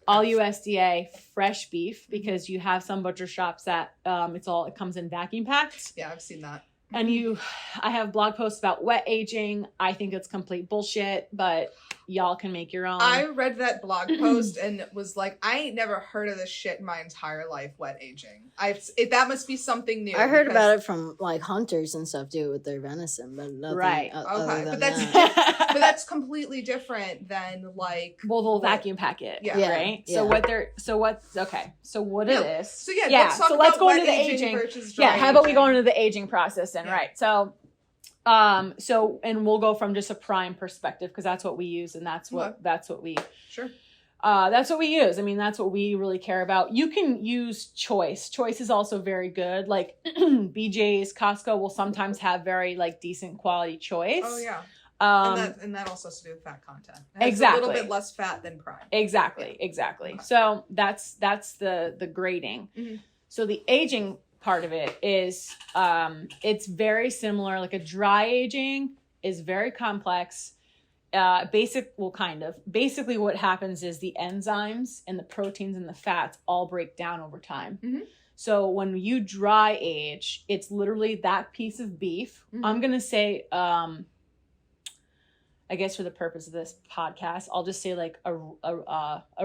All USDA fresh beef, because you have some butcher shops that it comes in vacuum packed. Yeah, I've seen that. And I have blog posts about wet aging. I think it's complete bullshit, but y'all can make your own. I read that blog post and was like, I ain't never heard of this shit in my entire life, wet aging. That must be something new. I heard about it from like hunters and stuff do with their venison, but nothing. Right. Okay. But that's completely different than like. Well, they'll vacuum pack it. Yeah. Right. Yeah. So what it is. So let's go into the aging. How about we go into the aging process then? Yeah. Right. So we'll go from just a prime perspective, because that's what we use, and that's what we use. I mean, that's what we really care about. You can use choice. Choice is also very good. Like BJ's, Costco will sometimes have very like decent quality choice. Oh yeah. And that also has to do with fat content. It has exactly. a little bit less fat than prime. Exactly. Okay. So that's the grading. Mm-hmm. So the aging part of it is, it's very similar. Like a dry aging is very complex. Basically what happens is the enzymes and the proteins and the fats all break down over time. Mm-hmm. So when you dry age, it's literally that piece of beef. Mm-hmm. I'm going to say, I guess for the purpose of this podcast, I'll just say like a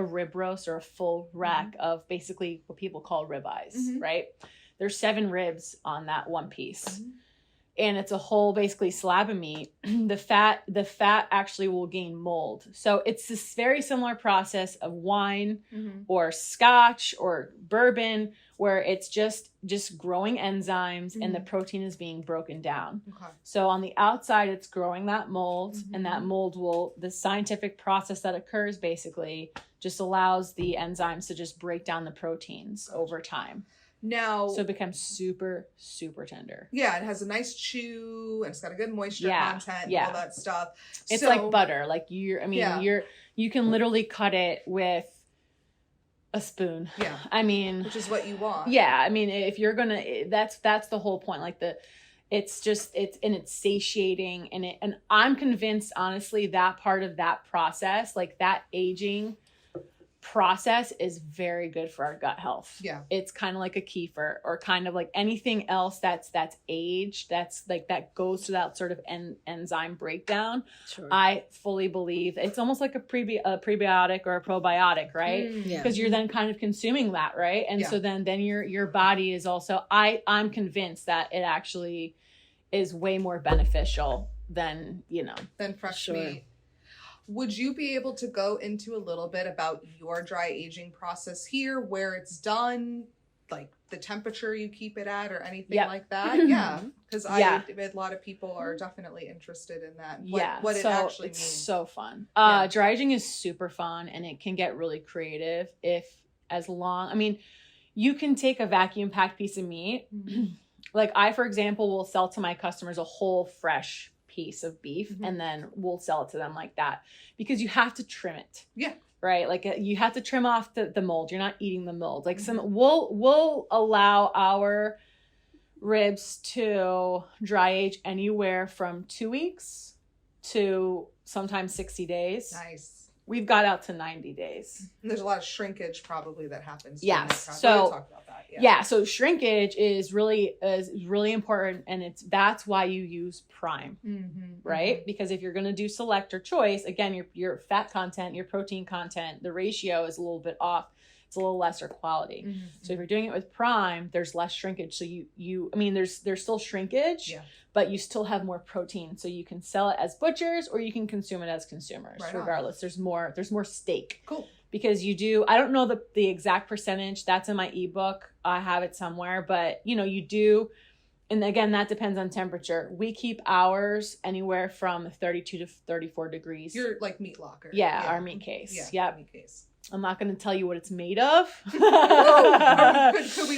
rib roast or a full rack mm-hmm. of basically what people call ribeyes, mm-hmm. right? There's 7 ribs on that one piece. Mm-hmm. And it's a whole basically slab of meat. The fat actually will gain mold. So it's this very similar process of wine mm-hmm. or scotch or bourbon, where it's just growing enzymes mm-hmm. and the protein is being broken down. Okay. So on the outside, it's growing that mold, mm-hmm. and that mold the scientific process that occurs basically just allows the enzymes to just break down the proteins over time. Now, so it becomes super, super tender. Yeah, it has a nice chew, and it's got a good moisture content and all that stuff. It's like butter. Like you can literally cut it with a spoon. Yeah. I mean, which is what you want. Yeah. I mean, if you're gonna, that's the whole point. Like it's satiating, and I'm convinced, honestly, that part of that process, like that aging process, is very good for our gut health. Yeah. It's kind of like a kefir, or kind of like anything else that's aged, that's like that goes to that sort of enzyme breakdown. Sure. I fully believe it's almost like a prebiotic or a probiotic, right? Yeah. Because you're then kind of consuming that, right? And so then your body is also, I'm convinced that it actually is way more beneficial than fresh meat. Would you be able to go into a little bit about your dry aging process here, where it's done, like the temperature you keep it at, or anything like that? Yeah, because a lot of people are definitely interested in that. What it actually means. It's so fun. Dry aging is super fun, and it can get really creative you can take a vacuum packed piece of meat. Mm-hmm. Like I, for example, will sell to my customers a whole fresh piece of beef, mm-hmm. and then we'll sell it to them like that, because you have to trim it. Yeah. Right. Like you have to trim off the mold. You're not eating the mold. Like mm-hmm. we'll allow our ribs to dry age anywhere from 2 weeks to sometimes 60 days. Nice. We've got out to 90 days. And there's a lot of shrinkage probably that happens. Yes. So we'll talk about that. Yeah. So shrinkage is really important, and that's why you use prime, mm-hmm. right? Mm-hmm. Because if you're going to do select or choice, again, your fat content, your protein content, the ratio is a little bit off. It's a little lesser quality. Mm-hmm. So if you're doing it with prime, there's less shrinkage. So there's still shrinkage, but you still have more protein. So you can sell it as butchers, or you can consume it as consumers. Right. Regardless, there's more steak. Cool. Because I don't know the exact percentage. That's in my ebook. I have it somewhere, but you do. And again, that depends on temperature. We keep ours anywhere from 32 to 34 degrees. You're like meat locker. Yeah, our meat case. Yeah, yep. Meat case. I'm not going to tell you what it's made of. Could we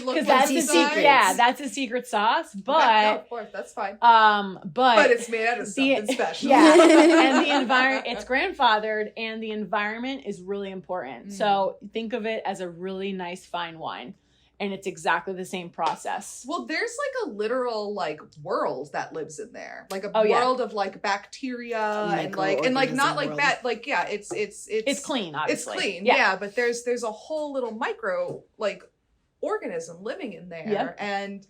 look? Because that's a secret. Yeah, that's a secret sauce. But of course, that's fine. But it's made out of something special. Yeah, and the environment, it's grandfathered, and the environment is really important. Mm. So think of it as a really nice fine wine. And it's exactly the same process. Well, there's like a literal world that lives in there, like a world of bacteria and not like bad. Like it's clean. Obviously, it's clean. Yeah, but there's a whole little micro organism living in there, and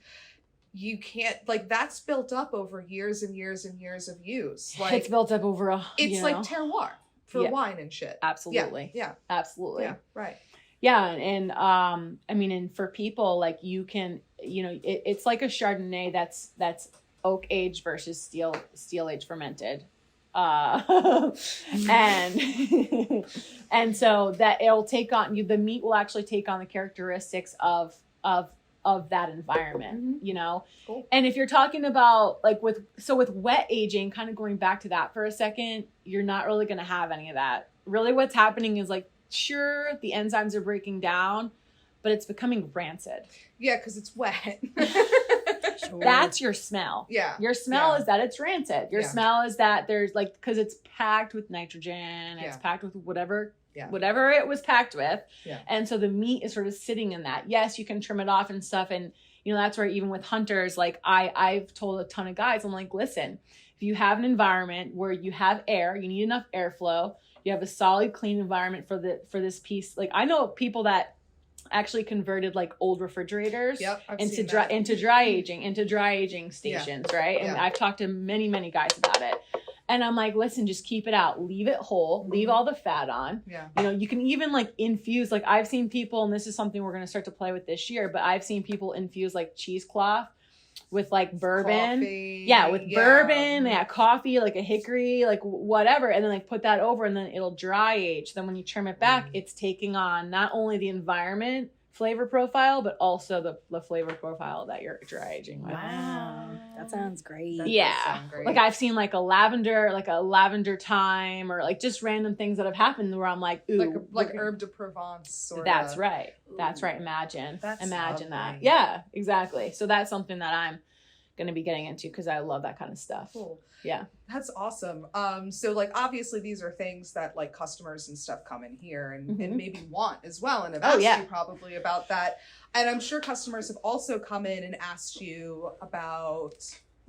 you can't that's built up over years and years and years of use. It's built up over it's like terroir for wine and shit. Absolutely. Yeah. Absolutely. Yeah. Right. Yeah, and and for people, you can, it's like a Chardonnay that's oak aged versus steel aged fermented, and so that it'll take on the meat will actually take on the characteristics of that environment, mm-hmm. Cool. And if you're talking about with wet aging, kind of going back to that for a second, you're not really going to have any of that. Really, what's happening is sure, the enzymes are breaking down, but it's becoming rancid. Yeah, because it's wet. That's your smell. Yeah. Your smell is that it's rancid. Your smell is that there's like, because it's packed with nitrogen. It's packed with whatever it was packed with. Yeah. And so the meat is sort of sitting in that. Yes, you can trim it off and stuff. And, you know, that's where even with hunters, like I've told a ton of guys, I'm like, listen, if you have an environment where you have air, you need enough airflow, you have a solid, clean environment for this piece. Like I know people that actually converted like old refrigerators into dry aging stations, right? And I've talked to many, many guys about it. And I'm like, listen, just keep it out. Leave it whole. Leave all the fat on. Yeah. You know, you can even like infuse, like I've seen people, and this is something we're going to start to play with this year, but I've seen people infuse like cheesecloth with like bourbon. Coffee. Yeah, with bourbon, coffee, like a hickory, like whatever. And then like put that over and then it'll dry age. Then when you trim it back, it's taking on not only the environment flavor profile, but also the flavor profile that you're dry aging with. Wow. That sounds great. Great. Like I've seen like a lavender thyme, or like just random things that have happened where I'm like, ooh. Like herb de Provence sort of. That's right. Ooh. That's right. Imagine that. Yeah, exactly. So that's something that I'm going to be getting into because I love that kind of stuff. Cool. Yeah. That's awesome. So like obviously these are things that like customers and stuff come in here and maybe want as well, and have asked you probably about that. And I'm sure customers have also come in and asked you about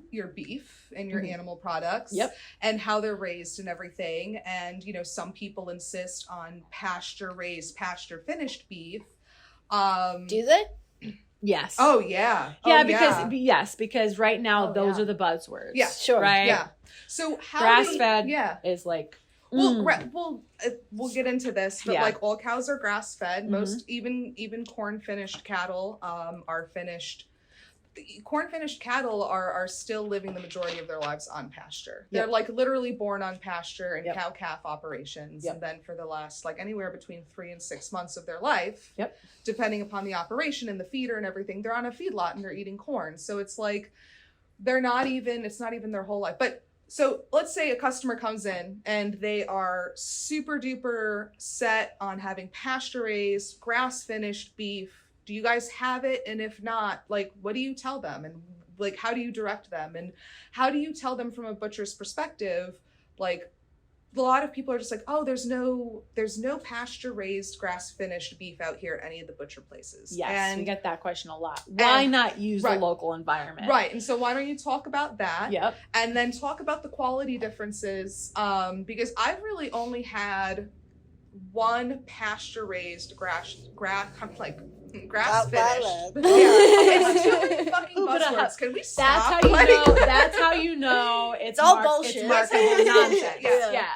your beef and your animal products and how they're raised and everything. And, you know, some people insist on pasture raised, pasture finished beef. Do they? Yes. Oh yeah. Because right now those are the buzzwords. Yeah, sure. Right. Yeah. So how grass fed is like we'll get into this, but like all cows are grass fed. Most even corn finished cattle are finished. Corn finished cattle are still living the majority of their lives on pasture. They're like literally born on pasture and cow calf operations, and then for the last like anywhere between 3 and 6 months of their life, depending upon the operation and the feeder and everything, they're on a feedlot and they're eating corn. So it's like it's not even their whole life. But so let's say a customer comes in and they are super duper set on having pasture raised, grass finished beef. Do you guys have it? And if not, like, what do you tell them? And like, how do you direct them? And how do you tell them from a butcher's perspective? Like, a lot of people are just like, oh, there's no pasture raised, grass finished beef out here at any of the butcher places. Yes, and we get that question a lot. Why not use the local environment? Right. And so why don't you talk about that? Yep. And then talk about the quality differences. Because I've really only had one pasture raised grass finished. It's too many fucking buzzwords. Can we stop? That's how you know it's all bullshit. It's marketable nonsense. Yeah.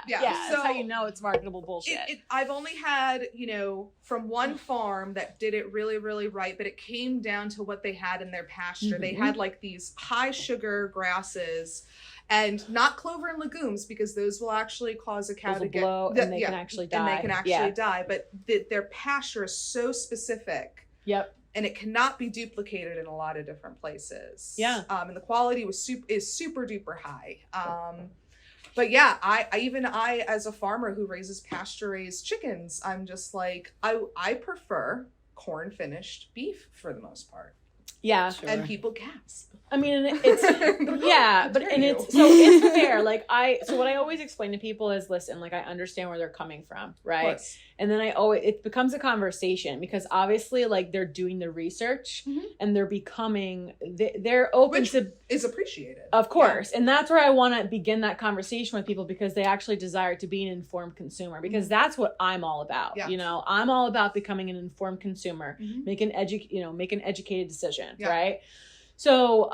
So, that's how you know it's marketable bullshit. I've only had, you know, from one farm that did it really, really right, but it came down to what they had in their pasture. They had like these high sugar grasses. And not clover and legumes, because those will actually cause a cow to get blow and they can actually die. And they can actually die. But their pasture is so specific. Yep. And it cannot be duplicated in a lot of different places. Yeah. And the quality is super duper high. But yeah, I as a farmer who raises pasture raised chickens, I'm just like, I prefer corn finished beef for the most part. Yeah. Sure. And people gasp. I mean, it's it's fair. Like so what I always explain to people is, listen, like I understand where they're coming from, right? And then it becomes a conversation, because obviously like they're doing the research and they're they're open to is appreciated. Of course. Yeah. And that's where I want to begin that conversation with people, because they actually desire to be an informed consumer, because that's what I'm all about. Yeah. You know, I'm all about becoming an informed consumer, make an educated decision, right? So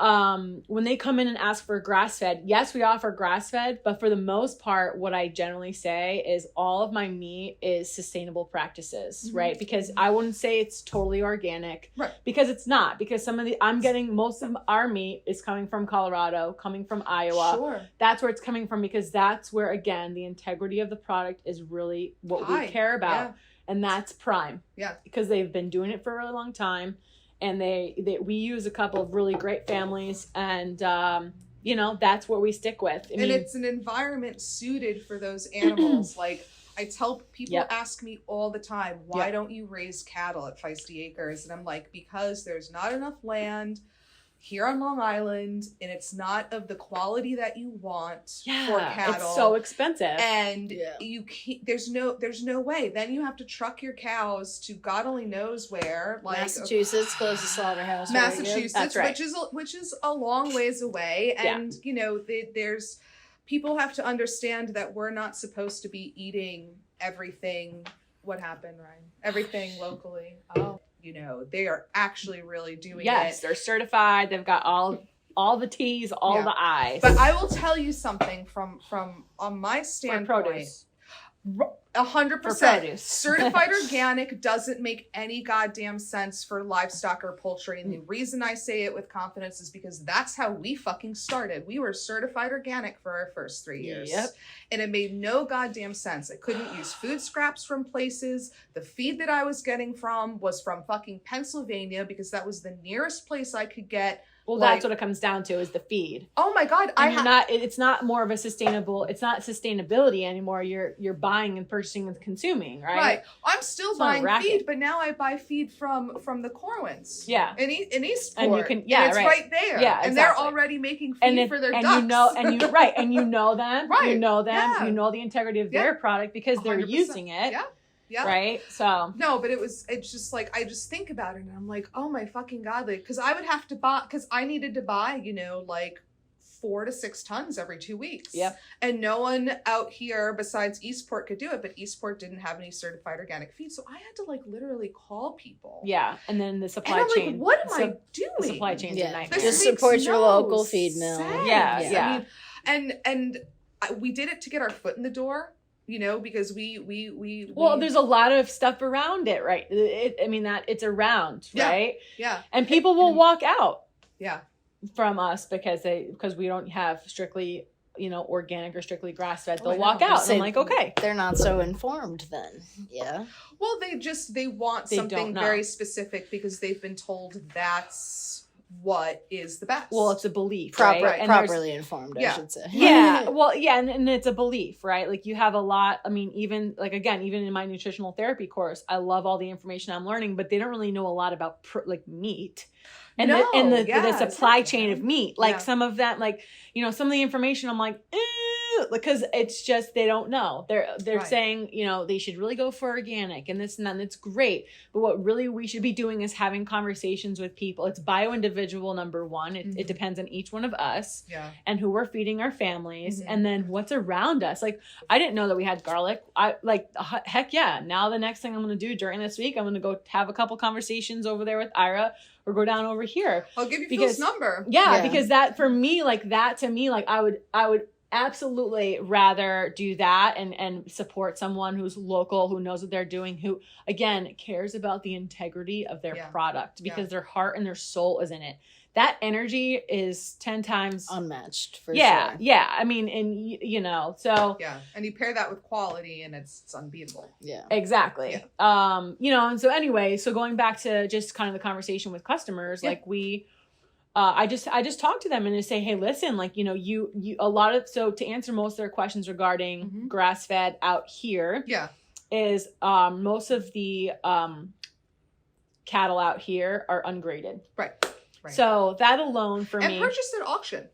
when they come in and ask for grass-fed, yes, we offer grass-fed, but for the most part, what I generally say is all of my meat is sustainable practices, right? Because I wouldn't say it's totally organic, because it's not. Because most of our meat is coming from Colorado, coming from Iowa. Sure. That's where it's coming from, because that's where, again, the integrity of the product is really what we care about. Yeah. And that's prime. Yeah. Because they've been doing it for a really long time. And we use a couple of really great families, and that's what we stick with. And it's an environment suited for those animals. Like I tell people, ask me all the time, why don't you raise cattle at Feisty Acres? And I'm like, because there's not enough land here on Long Island, and it's not of the quality that you want for cattle. It's so expensive. And you can't, there's no way. Then you have to truck your cows to God only knows where. Like Massachusetts, closest slaughterhouse. Massachusetts, That's right. which is a long ways away. And you know, there's people have to understand that we're not supposed to be eating everything. What happened, Ryan? Everything locally. Oh. You know, they are actually really doing it. Yes, they're certified. They've got all the T's, all the I's. But I will tell you something from on my standpoint. Produce. 100%. Certified organic doesn't make any goddamn sense for livestock or poultry. And the reason I say it with confidence is because that's how we fucking started. We were certified organic for our first 3 years. Yep. And it made no goddamn sense. I couldn't use food scraps from places. The feed that I was getting from was from fucking Pennsylvania because that was the nearest place I could get. Well, that's what it comes down to is the feed. Oh my God. It's not more of a sustainable, it's not sustainability anymore. You're buying and purchasing and consuming, right? Right. I'm still buying feed, but now I buy feed from the Corwins. Yeah. In Eastport. And you can, and it's right there. Yeah, exactly. And they're already making feed for their ducks. And you know them. Right. You know them. Yeah. You know the integrity of their product because they're 100%. using it. Yeah. Yeah. Right. So no, but it's just like I just think about it and I'm like, oh my fucking God, like because I would have to buy because I needed to buy, you know, like 4 to 6 tons every 2 weeks. Yep. And no one out here besides Eastport could do it, but Eastport didn't have any certified organic feed, so I had to like literally call people. Yeah, and then the supply and I'm chain. Like, what am I doing? The supply chain's a nightmare. Just support your local feed mill. Sense. Yeah. I mean, and we did it to get our foot in the door. You know, because we there's a lot of stuff around it, right? It's around, right? Yeah. And people will walk out. Yeah. From us because we don't have strictly, you know, organic or strictly grass fed. They'll walk out, and I'm like, okay, they're not so informed then. Yeah. Well, they want something very specific because they've been told that's what is the best. Well, it's a belief, right? And properly informed, I should say. Yeah. Well, yeah, and it's a belief, right? Like you have a lot. I mean, even in my nutritional therapy course, I love all the information I'm learning, but they don't really know a lot about meat. And the supply chain of meat, like some of that, like, you know, some of the information I'm like, because it's just, they don't know. They're saying, you know, they should really go for organic and this and that, and it's great. But what really we should be doing is having conversations with people. It's bio-individual, number one. It depends on each one of us and who we're feeding our families and then what's around us. Like, I didn't know that we had garlic. Heck yeah. Now the next thing I'm going to do during this week, I'm going to go have a couple conversations over there with Ira or go down over here. I'll give you Phil's number. Yeah, because that for me, like that to me, like I would absolutely rather do that and support someone who's local, who knows what they're doing, who again cares about the integrity of their product because their heart and their soul is in it. That energy is 10 times unmatched for sure. Yeah. I mean, and you know, so and you pair that with quality and it's unbeatable. Yeah, exactly. Yeah. You know, and so anyway, so going back to just kind of the conversation with customers, like we, I just talk to them and just say, hey, listen, like, you know, you so to answer most of their questions regarding grass fed out here, is most of the cattle out here are ungraded. Right. So that alone for me. And purchased at auction.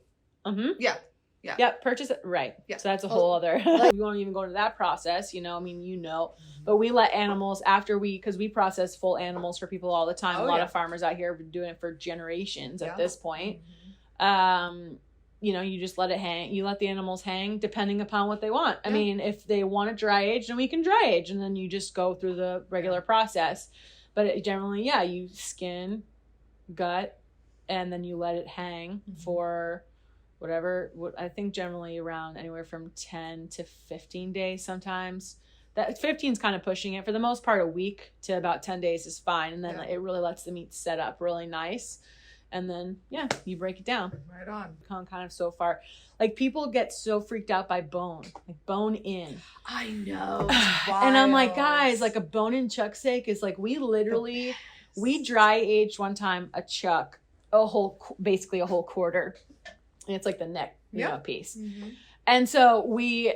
Yeah. Yep, purchase it. Right. Yeah. So that's a whole other, we won't even go into that process, you know, I mean, you know, but we let animals because we process full animals for people all the time. A lot of farmers out here have been doing it for generations at this point. You know, you just let it hang. You let the animals hang depending upon what they want. I mean, if they want it dry aged, then we can dry age and then you just go through the regular process. But generally, you skin, gut, and then you let it hang for what I think generally around anywhere from 10 to 15 days sometimes. That 15 is kind of pushing it. For the most part, a week to about 10 days is fine. And then it really lets the meat set up really nice. And then, you break it down. Right on. Kind of so far. Like, people get so freaked out by bone. Like, bone in. I know. And I'm like, guys, like a bone-in chuck steak is like, we dry aged one time a chuck, basically a whole quarter. And it's like the neck, you know, piece. And so we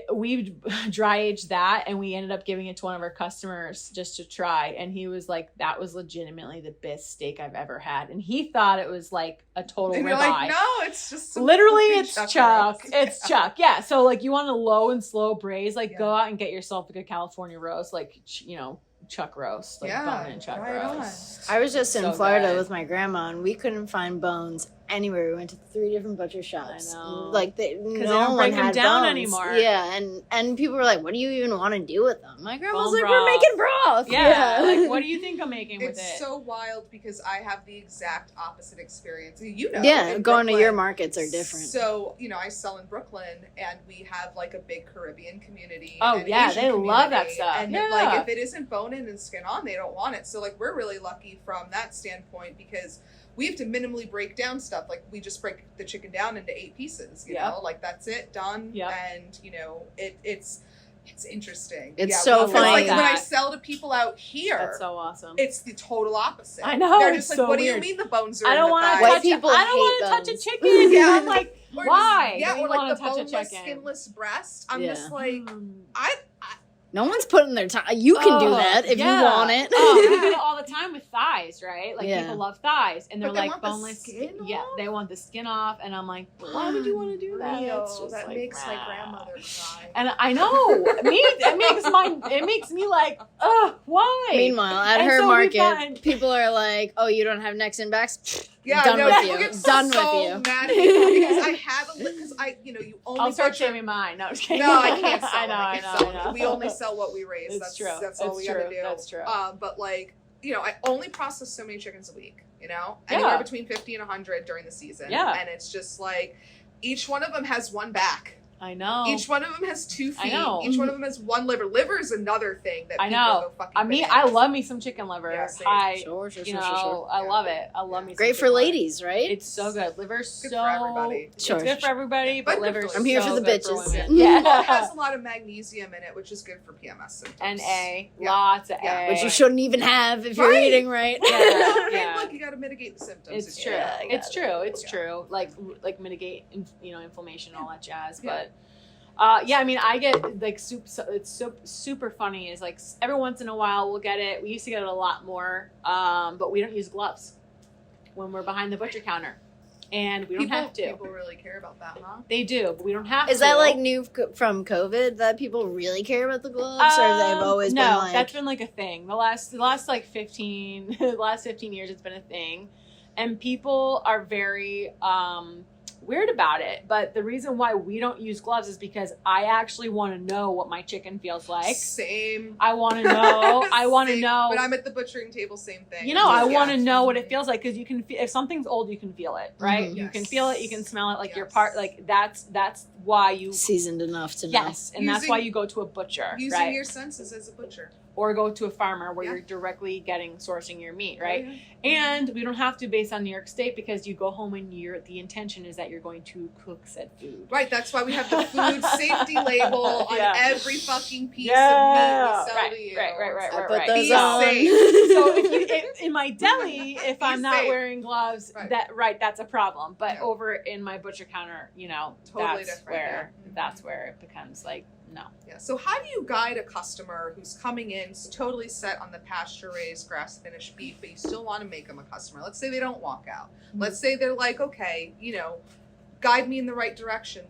dry aged that, and we ended up giving it to one of our customers just to try. And he was like, that was legitimately the best steak I've ever had. And he thought it was like a total And ribeye. you're like, no, it's just literally it's chuck. roast. It's chuck. Yeah. So like you want a low and slow braise, like go out and get yourself like a California roast, like, you know, chuck roast, like bone and chuck roast. I was just in So Florida good. with my grandma, and we couldn't find bones anywhere. We went to 3 different butcher shops. I know. Like they no don't one break them had down bones. anymore. Yeah, and people were like, "What do you even want to do with them?" My grandma's Bone like, "We're broth. making broth." Yeah. Like, what do you think I'm making with It's it? so wild because I have the exact opposite experience. You know, Yeah, in going to Brooklyn. your markets are different. So, you know, I sell in Brooklyn, and we have like a big Caribbean community. Oh, and yeah, Asian they love that community. stuff. And Yeah. like, if it isn't bone in and skin on, they don't want it. So, like, we're really lucky from that standpoint because we have to minimally break down stuff. Like, we just break the chicken down into 8 pieces. You know, like that's it, done. Yep. And you know, it's interesting. It's so because, funny. like when I that. sell to people out here, That's so awesome. it's the total opposite. I know, They're it's just like, so what weird. do you mean the bones are I in don't the want to thighs? White touch. people I don't hate want to touch a bones. chicken. Yeah. I'm like, Or why? Just, yeah, do you or like want the to touch a boneless, chicken? skinless breast. I'm Yeah. just like, I No one's putting their time. You can do that if you want it. Oh, we do it all the time with thighs, right? Like Yeah. people love thighs, and they're But they like want the boneless. skin Yeah, off? they want the skin off, and I'm like, why would you want to do that? real. It's just That like, makes my rah. grandmother cry. And I know it makes me like, ugh, why? Meanwhile, at And her so we market, find- people are like, "Oh, you don't have necks and backs." Yeah, Done no, with people you. get Done so with you. mad at me because I have because you only I'll start butcher- shaming mine. No, I'm just kidding. No, I can't sell I it. know, I I can't know, sell I it. know. We only sell what we raise. It's true. That's all It's we true. gotta do. That's true. But like, I only process so many chickens a week. Yeah. Anywhere between 50 and 100 during the season. Yeah. And it's just like each one of them has one back. I know. Each one of them has 2 feet. I know. Each one of them has 1 liver. Liver is another thing that I people know. go fucking I mean, bananas. I love me some chicken liver. Yeah, same. Sure. I love it. I love me some Great for chicken liver. ladies, right? It's so good. Liver's Good so for everybody. It's Sure. good for everybody, But but good liver's for I'm here so for the good bitches. women. Well, it has Yeah. a lot of magnesium in it, which is good for PMS symptoms. And A. Yeah. Lots of Yeah. A. Which you shouldn't even have if you're Right. eating right. Yeah. Hey, Yeah. look, you got to mitigate the symptoms. It's true. Yeah, I It's got true. It's Yeah. true. Like mitigate, inflammation, all that jazz. Yeah. But yeah, I mean, I get like it's super funny. Is like every once in a while we'll get it. We used to get it a lot more, but we don't use gloves when we're behind the butcher counter, and we don't have to. People really care about that, huh? They do, but we don't have to. Is that like new from COVID that people really care about the gloves, or they've always no, been like? that's been like a thing. The last like 15 the last 15 years it's been a thing, and people are very weird about it. But the reason why we don't use gloves is because I actually want to know what my chicken feels like. Same. I want to know. I want to Same. know. When I'm at the butchering table, same thing. I Yeah. want to know what it feels like, because you can if something's old, you can feel it, right? Mhm. You can Yes. feel it, you can smell it, like your Yes. part, like that's why you. seasoned enough to know. Yes, and that's Using- why you go to a butcher, Using right? your senses as a butcher. Or go to a farmer where Yeah. you're directly sourcing your meat, right? Oh, yeah. And we don't have to based on New York State, because you go home and the intention is that you're going to cook said food. Right, that's why we have the food safety label on Yeah. every fucking piece Yeah. of meat we sell Right, to you. right. I put those Be on. safe. So if in my deli, if I'm not safe. wearing gloves, Right. that's a problem. But Yeah. over in my butcher counter, Totally that's different, where yeah. Mhm. that's where it becomes like no. Yeah. So how do you guide a customer who's coming in totally set on the pasture-raised, grass-finished beef, but you still want to make them a customer? Let's say they don't walk out. Let's say they're like, okay, guide me in the right direction.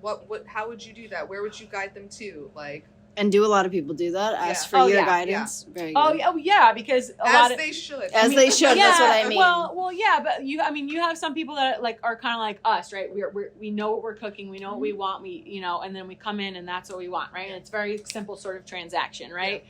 How would you do that? Where would you guide them to? Like, And do a lot of people do that? Ask Yeah. for Oh, your yeah, guidance. Very good. Oh yeah, because a lot as of they should. As they should. That's what I mean. Well, yeah, but you have some people that are kind of like us, right? We know what we're cooking, we know what we want, and then we come in and that's what we want, right? And it's very simple sort of transaction, right?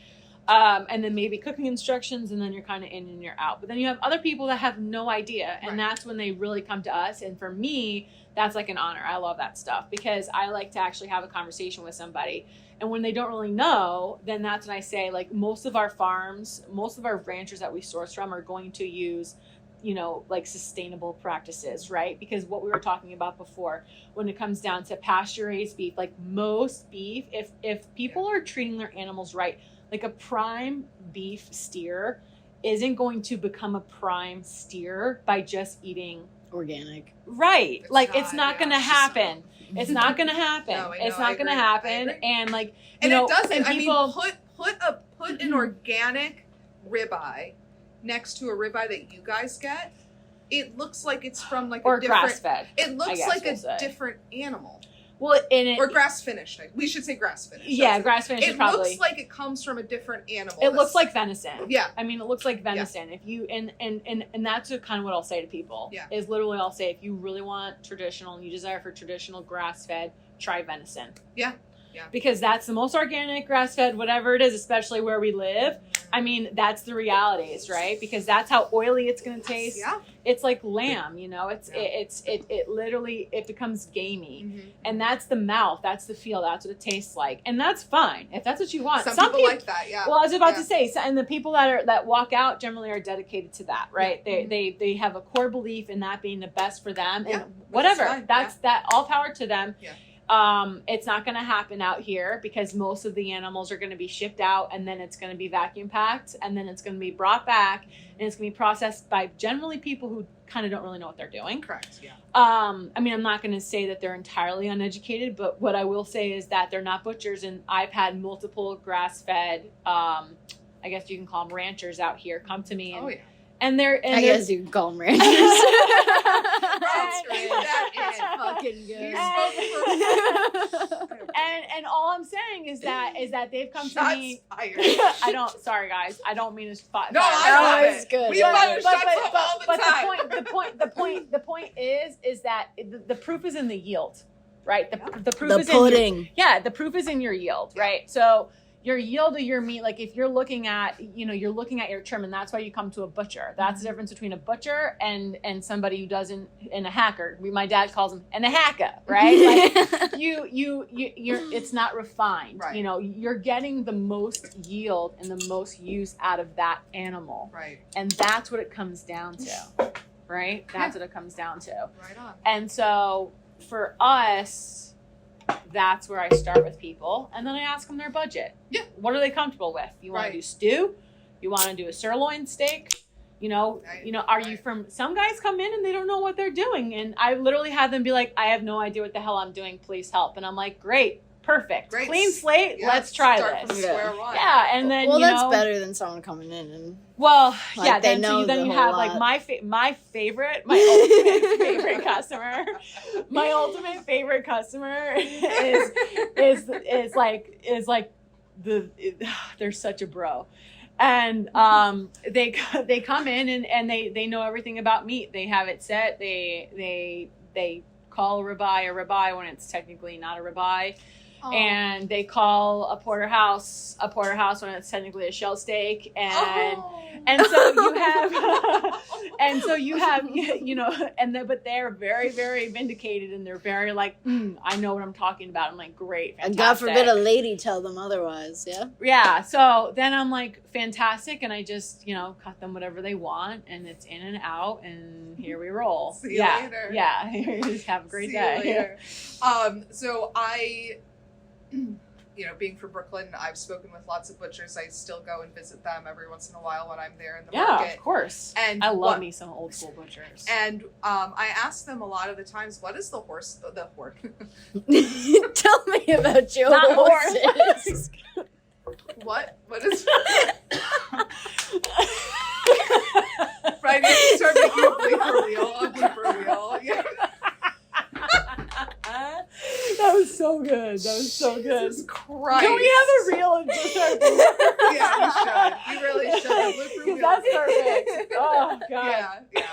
And then maybe cooking instructions, and then you're kind of in and you're out. But then you have other people that have no idea, and that's when they really come to us. And for me, that's like an honor. I love that stuff, because I like to actually have a conversation with somebody. And when they don't really know, then that's when I say, like, most of our farms, most of our ranchers that we source from are going to use, like sustainable practices, right? Because what we were talking about before, when it comes down to pasture-raised beef, like most beef, if people are treating their animals right, like a prime beef steer isn't going to become a prime steer by just eating organic. Right. It's like, not, it's not yeah, going to it's just happen. It's not going to happen. No, I It's know, not I going to agree, happen. I agree. And like, you And know, it doesn't. and people, Put an organic ribeye next to a ribeye that you guys get. It looks like it's from like or a different. grass fed. It looks guess like we'll a say. different animal. Well, and it, Or grass finished. We should say grass finished. yeah, grass finished is It probably. looks like it comes from a different animal. It looks like venison. Yeah. I mean, it looks like venison. If you and that's kind of what I'll say to people. Yeah. Is literally I'll say if you really want traditional and you desire for traditional grass fed, try venison. Yeah. Yeah. Because that's the most organic grass fed, whatever it is, especially where we live. I mean, that's the realities, right? Because that's how oily it's going to taste. Yeah. It's like lamb, you know. It's Yeah. it literally it becomes gamey, Mm-hmm. and that's the mouth, that's the feel, that's what it tastes like, and that's fine if that's what you want. Some people like that. Yeah. Well, I was about to say, and the people that walk out generally are dedicated to that, right? Yeah. They have a core belief in that being the best for them, Yeah. and whatever. That's fine. That's that. All power to them. Yeah. It's not going to happen out here because most of the animals are going to be shipped out, and then it's going to be vacuum packed, and then it's going to be brought back, and it's going to be processed by generally people who kind of don't really know what they're doing. Correct. Yeah. I mean, I'm not going to say that they're entirely uneducated, but what I will say is that they're not butchers, and I've had multiple grass-fed, I guess you can call them ranchers out here, come to me, and, Oh yeah. and they're, and I they're, guess you can call them ranchers. Let's read that in. Fucking good. and all I'm saying is that they've come to Shots me. fired. I don't. Sorry, guys. I don't mean to spot. No, fire. I love it's it. good. We But- fire shots up all the time. the point is that the proof is in the yield, right? The proof The is in your, pudding. the proof is in your yield, right? So your yield of your meat, like if you're looking at, you're looking at your trim, and that's why you come to a butcher. That's the difference between a butcher and somebody who doesn't, and a hacker. My dad calls him and a hacker, right? Like you're it's not refined. Right. You're getting the most yield and the most use out of that animal. Right. And that's what it comes down to, right? That's what it comes down to. Right on. And so for us, that's where I start with people. And then I ask them their budget. Yeah. What are they comfortable with? You want Right. to do stew? You want to do a sirloin steak? Are you from, some guys come in and they don't know what they're doing. And I literally have them be like, I have no idea what the hell I'm doing. Please help. And I'm like, great. Perfect. Great. Clean slate. Yeah, let's try start this. From square one. Yeah. And then, Well, that's better than someone coming in and Well, Like, yeah. they Then know then the you whole have lot. like my favorite, my ultimate favorite customer. My ultimate favorite customer is they're such a bro, and they come in and they know everything about meat. They have it set. They call a ribeye when it's technically not a ribeye. And they call a porterhouse when it's technically a shell steak, and so you have but they're very, very vindicated, and they're very like, I know what I'm talking about. I'm like, great, and fantastic. God forbid a lady tell them otherwise. Yeah. Yeah. So then I'm like, fantastic, and I just cut them whatever they want, and it's in and out, and here we roll. See you later. Yeah. Just have a great See you day. later. So I, being from Brooklyn, I've spoken with lots of butchers. I still go and visit them every once in a while when I'm there in the market. Yeah, of course. And I love me some old school butchers. And I ask them a lot of the times, what is the horse? Tell me about your Not horses. What is? Right, you start making a blooper wheel. Yeah. That was so good. Jesus Christ. Can we have a reel and just our Yeah, we should. We really should. Blooper wheel. That's perfect. Oh, God. Yeah.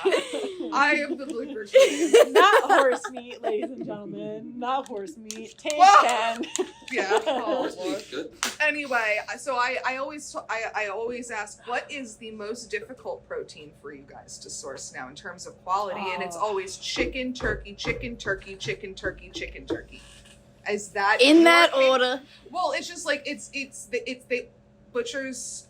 I am the blooper queen. Not horse meat, ladies and gentlemen. Not horse meat. Take Whoa. 10. Yeah. Oh, Lord. Good. Anyway, so I always ask, what is the most difficult protein for you guys to source now in terms of quality? And it's always chicken, turkey, chicken, turkey, chicken, turkey, chicken, turkey. Is that In that order. Well, it's just like it's the butchers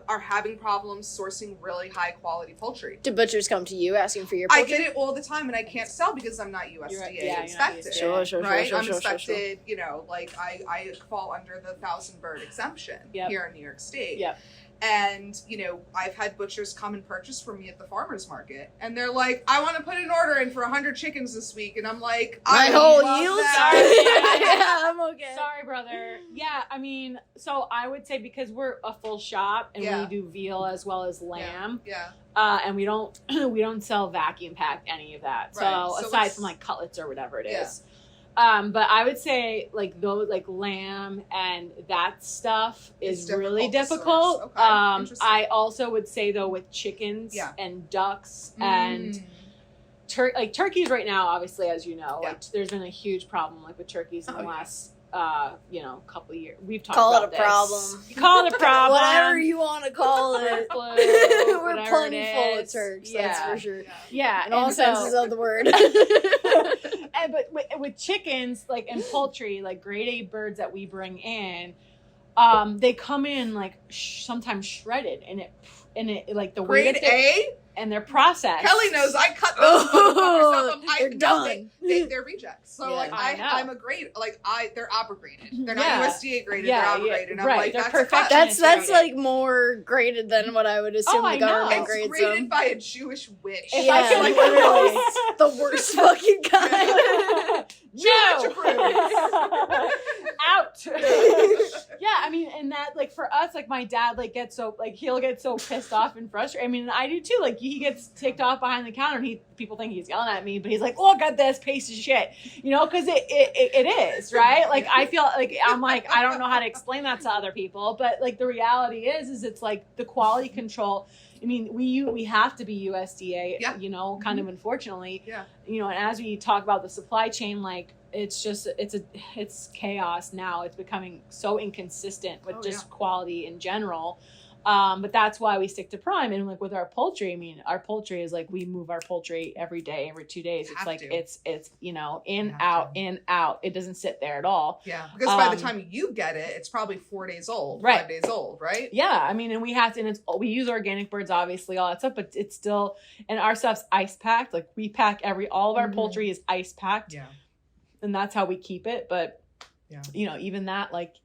are having problems sourcing really high quality poultry. Do butchers come to you asking for your I poultry? get it all the time, and I can't sell because I'm not USDA inspected. Sure, Right? I'm inspected, like I fall under the 1,000 bird exemption here in New York State. Yep. And, you know, I've had butchers come and purchase from me at the farmer's market. And they're like, I want to put an order in for 100 chickens this week. And I'm like, my whole yield? Yeah, I'm okay. Sorry, brother. Yeah, I mean, so I would say because we're a full shop and we do veal as well as lamb. Yeah. And we don't sell vacuum packed any of that. So aside from like cutlets or whatever it is. But I would say like those like lamb and that stuff is really difficult. Okay. I also would say though with chickens and ducks and turkeys right now, obviously, as you know, like there's been a huge problem like with turkeys in the last couple of years. We've talked about this. Call it a problem. Whatever you want to call it. We're plenty full of turks, that's for sure. Yeah. In all senses of the word. But with chickens, like, and poultry, like grade A birds that we bring in, they come in like sometimes shredded, and it like the grade A. And they're processed. Kelly knows I cut those motherfuckers up. They're done. They're rejects. So like I'm a grade, like they're Abra graded. They're not USDA graded. They're Abra graded. And I'm like, that's perfect. That's like more graded than what I would assume the government grades them. It's graded by a Jewish witch. Yeah, like literally the worst fucking kind. Jewish approved. Out. Yeah, I mean, and that like for us, like my dad like gets so like he'll get so pissed off and frustrated. I mean, I do too. Like he gets ticked off behind the counter, and people think he's yelling at me, but he's like, "Look at this piece of shit," you know, because it is right. Like I feel like I'm like I don't know how to explain that to other people, but like the reality is it's like the quality control. I mean, we have to be USDA, you know, kind of unfortunately, you know, and as we talk about the supply chain, like it's just, it's chaos now. It's becoming so inconsistent with quality in general. But that's why we stick to prime. And like with our poultry, I mean, our poultry is like, we move our poultry every day, every 2 days. It's like, it's, you know, in, out. It doesn't sit there at all. Yeah. Because by the time you get it, it's probably 4 days old, 5 days old, right? Yeah. I mean, and we have to, and we use organic birds, obviously, all that stuff, but it's still, and our stuff's ice packed. Like we pack all of our poultry is ice packed. Yeah. And that's how we keep it. But, you know, even that, like,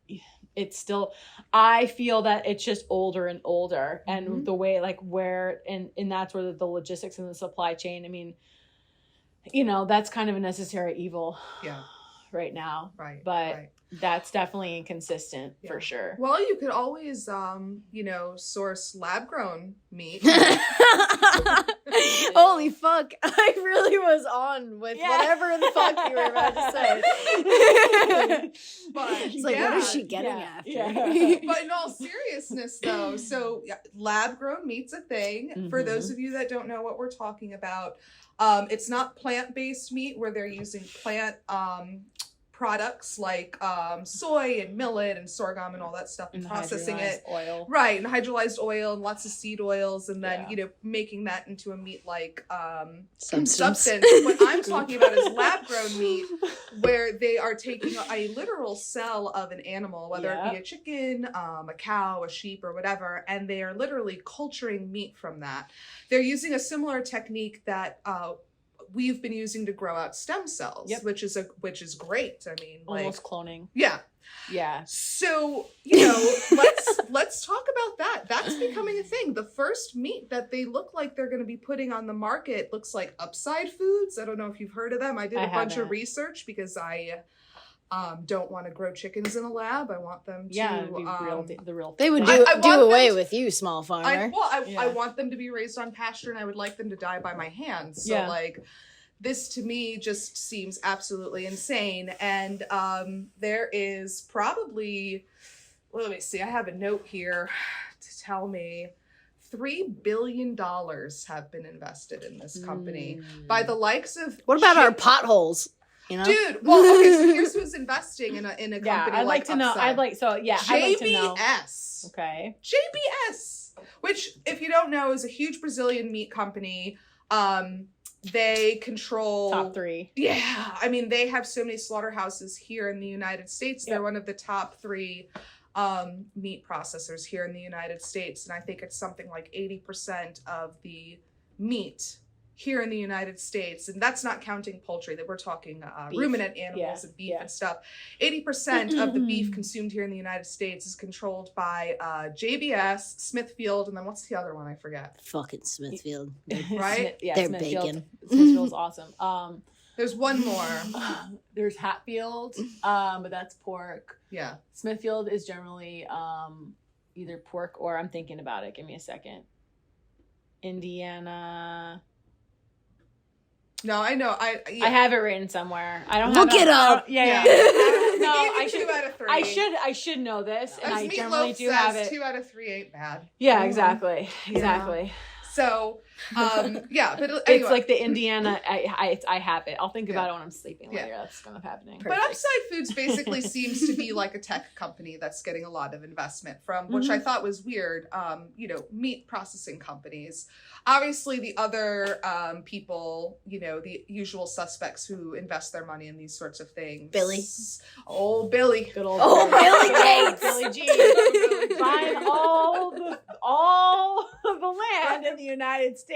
it's still, I feel that it's just older and older, and the way like where, and that's where the logistics and the supply chain, I mean, you know, that's kind of a necessary evil right now. Right. But that's definitely inconsistent for sure. Well, you could always, you know, source lab grown meat. Holy fuck. I really was on with whatever the fuck you were about to say. But it's like, what is she getting after? Yeah. But in all seriousness, though, so lab grown meat's a thing. For those of you that don't know what we're talking about, it's not plant-based meat where they're using plant products like soy and millet and sorghum and all that stuff, and processing it, oil. Right, and hydrolyzed oil and lots of seed oils, and then you know, making that into a meat like substance. What I'm talking about is lab grown meat, where they are taking a literal cell of an animal, whether it be a chicken, a cow, a sheep, or whatever, and they are literally culturing meat from that. They're using a similar technique that we've been using to grow out stem cells, which is great. I mean, almost like, cloning. Yeah. So, you know, let's talk about that. That's becoming a thing. The first meat that they look like they're going to be putting on the market looks like Upside Foods. I don't know if you've heard of them. I did a bunch of research because I don't want to grow chickens in a lab. I want them to be the real. They would do away with you, small farmer. I want them to be raised on pasture, and I would like them to die by my hands. So like, this to me just seems absolutely insane. And there is probably, let me see, I have a note here to tell me $3 billion have been invested in this company by the likes of. What about our potholes? You know? Dude, well, okay, so here's who's investing in a company I'd like to know. Upside. I'd like to know. JBS. Okay. JBS, which, if you don't know, is a huge Brazilian meat company. They control top 3. Yeah, I mean, they have so many slaughterhouses here in the United States. They're one of the top 3 meat processors here in the United States, and I think it's something like 80% of the meat here in the United States, and that's not counting poultry, that we're talking ruminant animals and beef and stuff. 80% of the beef consumed here in the United States is controlled by JBS, Smithfield, and then what's the other one? I forget. Fucking Smithfield. Right? They're Smithfield. bacon. Smithfield's awesome. There's one more. There's Hatfield, but that's pork. Yeah. Smithfield is generally either pork or, I'm thinking about it. Give me a second. Indiana. No, I know. I have it written somewhere. I don't look it up. Yeah. No, I should. 2 out of 3. I should know this, and As I Meatloaf generally do says, have it. 2 out of 3 ain't bad. Yeah, exactly. Exactly. So, but anyway. It's like the Indiana. I have it. I'll think about it when I'm sleeping later. That's kind of happening. But Upside Foods basically seems to be like a tech company that's getting a lot of investment from, which I thought was weird. Meat processing companies. Obviously, the other people, the usual suspects who invest their money in these sorts of things. Billy. Oh, Billy. Good old Billy Gates. Billy G. Buying all the land in the United States.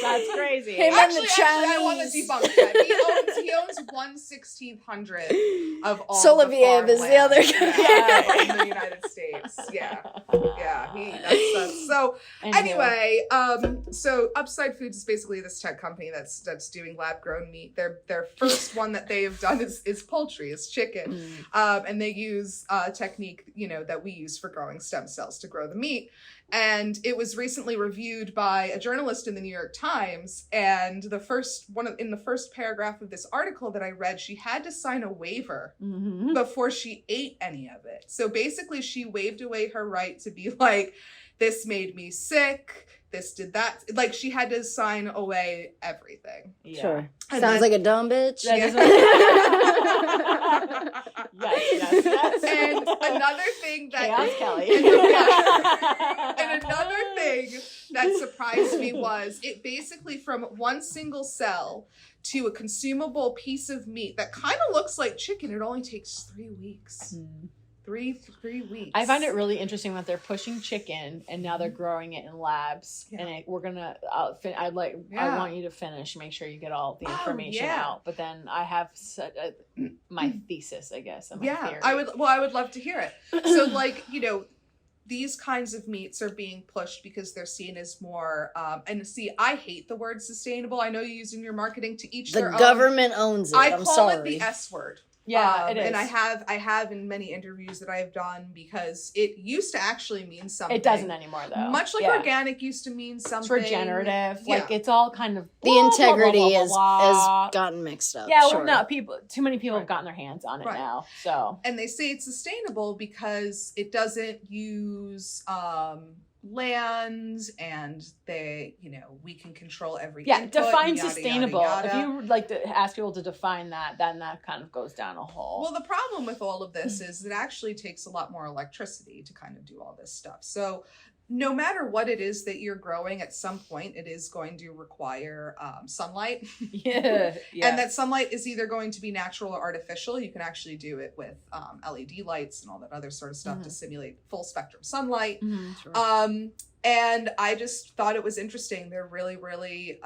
That's crazy. Actually, I want to debunk that. He owns 1/1600 of all Soloviev the is the other guy. in the United States. Yeah. That's so. Anyway, so Upside Foods is basically this tech company that's doing lab grown meat. Their first one that they have done is poultry, is chicken, and they use a technique that we use for growing stem cells to grow the meat. And it was recently reviewed by a journalist in the New York Times. And in the first paragraph of this article that I read, she had to sign a waiver before she ate any of it. So basically, she waived away her right to be like, this made me sick. This did that. Like, she had to sign away everything. Yeah. Sure. And Sounds like a dumb bitch. Yes. And another thing that Chaos Kelly. and another thing that surprised me was it basically from one single cell to a consumable piece of meat that kind of looks like chicken. It only takes 3 weeks. 3 weeks. I find it really interesting that they're pushing chicken and now they're growing it in labs. Yeah. And we're gonna. I want you to finish. Make sure you get all the information out. But then I have my thesis, I guess. And my theory. I would love to hear it. So, these kinds of meats are being pushed because they're seen as more. And see, I hate the word sustainable. I know you use in your marketing to each their own. The government owns it. I'm call sorry. it the S word. Yeah, it is. And I have in many interviews that I have done because it used to actually mean something. It doesn't anymore, though. Much like organic used to mean something. It's regenerative. Like, it's all kind of... The integrity has gotten mixed up. Yeah, sure. too many people have gotten their hands on it now, so... And they say it's sustainable because it doesn't use... land, and we can control everything. Yeah, define sustainable. If you would like to ask people to define that, then that kind of goes down a hole. Well, the problem with all of this is it actually takes a lot more electricity to kind of do all this stuff. So no matter what it is that you're growing, at some point it is going to require sunlight. Yeah. And that sunlight is either going to be natural or artificial. You can actually do it with LED lights and all that other sort of stuff to simulate full spectrum sunlight. Sure. And I just thought it was interesting. They're really, really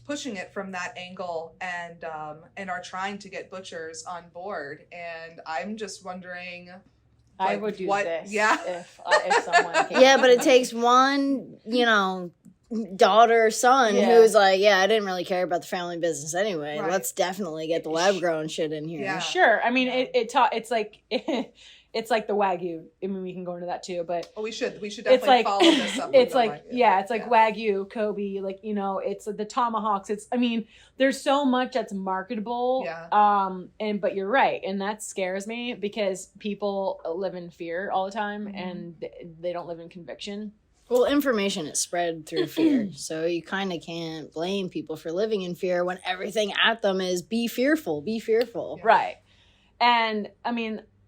pushing it from that angle and are trying to get butchers on board. And I'm just wondering... I would do this if someone came. Yeah, but it takes one, daughter or son who's like, I didn't really care about the family business anyway. Right. Let's definitely get the lab grown shit in here. Yeah. Sure. I mean, it's like it's like the Wagyu. I mean, we can go into that too, but we should definitely follow this up. It's like Wagyu, Kobe, it's the tomahawks. There's so much that's marketable. Yeah. But you're right, and that scares me because people live in fear all the time, and they don't live in conviction. Well, information is spread through fear, so you kind of can't blame people for living in fear when everything at them is be fearful. Yeah. Right. And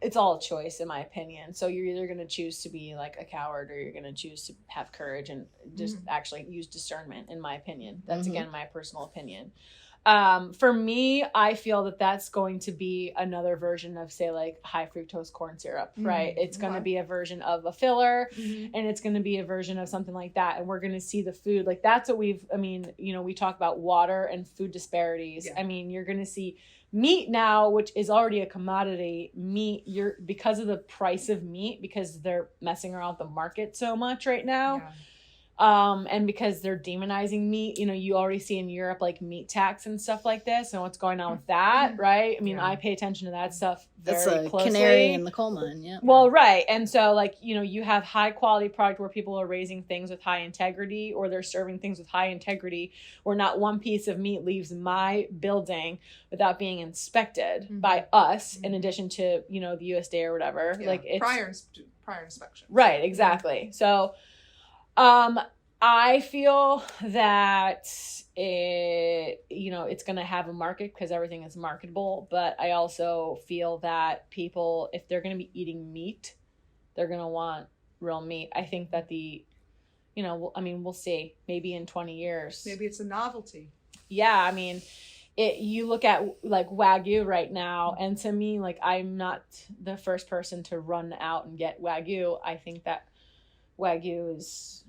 it's all a choice, in my opinion. So you're either going to choose to be like a coward, or you're going to choose to have courage and just actually use discernment, in my opinion. That's again my personal opinion. For me, I feel that that's going to be another version of, say, like high fructose corn syrup, right? It's going to be a version of a filler, and it's going to be a version of something like that. And we're going to see the food. Like that's what we talk about water and food disparities. Yeah. I mean, you're going to see meat now, which is already a commodity. Meat, because of the price of meat, because they're messing around with the market so much right now. Yeah. And because they're demonizing meat, you already see in Europe like meat tax and stuff like this and what's going on with that, right? I mean, I pay attention to that stuff very closely. That's a canary in the coal mine, yeah. Well, right. And so like, you have high quality product where people are raising things with high integrity, or they're serving things with high integrity, where not one piece of meat leaves my building without being inspected by us, in addition to, the USDA or whatever. Yeah. Like it's prior inspection. Right, exactly. So I feel that it's going to have a market because everything is marketable. But I also feel that people, if they're going to be eating meat, they're going to want real meat. I think that we'll see. Maybe in 20 years. Maybe it's a novelty. Yeah, I mean, you look at like Wagyu right now, and to me, like I'm not the first person to run out and get Wagyu. I think that Wagyu is...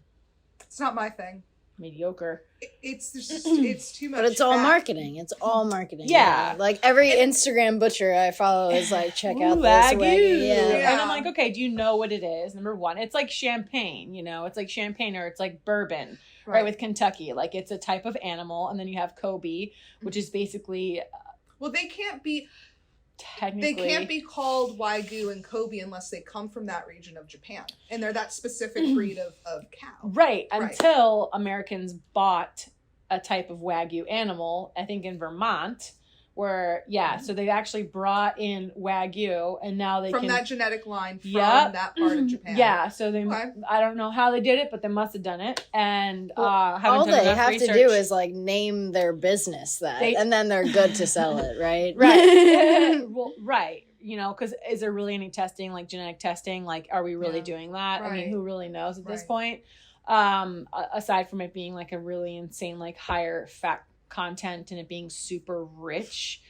It's not my thing. Mediocre. It's too much. But it's all marketing. It's all marketing. Yeah. Like every Instagram butcher I follow is like, check out this Wagyu. Yeah. And I'm like, okay, do you know what it is? Number one, it's like champagne, it's like champagne, or it's like bourbon, right? With Kentucky. Like it's a type of animal. And then you have Kobe, which is basically... Well, they can't be... Technically, they can't be called Wagyu and Kobe unless they come from that region of Japan and they're that specific breed of cow. Right. Until Americans bought a type of Wagyu animal, I think in Vermont, where, so they actually brought in Wagyu, and now they from that genetic line from that part of Japan. Yeah, so they, I don't know how they did it, but they must have done it. And all they have to do is like name their business and then they're good to sell it, right? Right. Well, right. Because is there really any testing, like genetic testing? Like, are we really doing that? Right. I mean, who really knows at this point? Aside from it being like a really insane, like higher fat content and it being super rich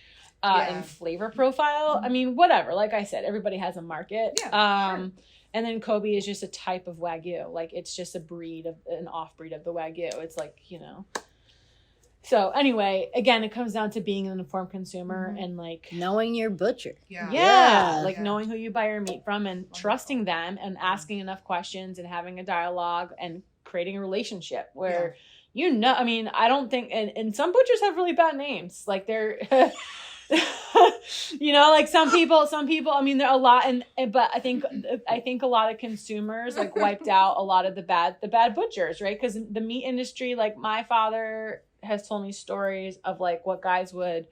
in flavor profile. I mean, whatever. Like I said, everybody has a market. Yeah, sure. And then Kobe is just a type of Wagyu. Like it's just an off-breed of the Wagyu. It's like, So anyway, again, it comes down to being an informed consumer and like knowing your butcher. Knowing who you buy your meat from and trusting them and asking enough questions and having a dialogue and creating a relationship where I mean, I don't think, and some butchers have really bad names. Like they're, like some people, I mean, there are a lot, but I think a lot of consumers like wiped out a lot of the bad butchers, right? Because the meat industry, like my father has told me stories of like what guys would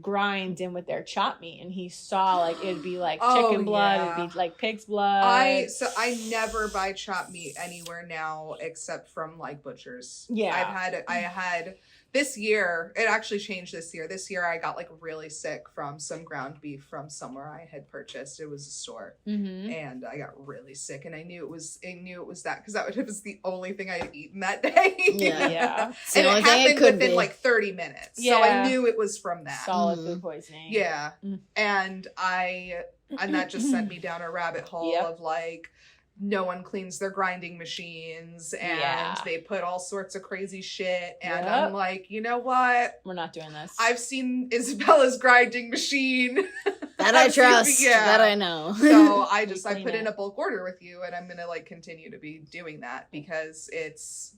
grind in with their chop meat, and he saw like it'd be like chicken blood, it'd be like pig's blood. I never buy chop meat anywhere now except from like butchers. I had this year, it actually changed this year. This year I got like really sick from some ground beef from somewhere I had purchased. It was a store. And I got really sick, and I knew it was that because it was the only thing I had eaten that day. Yeah. And it happened within like 30 minutes. So I knew it was from that. Solid food poisoning. Yeah. And that just sent me down a rabbit hole of like, no one cleans their grinding machines, and they put all sorts of crazy shit. And I'm like, you know what? We're not doing this. I've seen Isabella's grinding machine. That I trust. That I know. So I put in a bulk order with you, and I'm going to like continue to be doing that because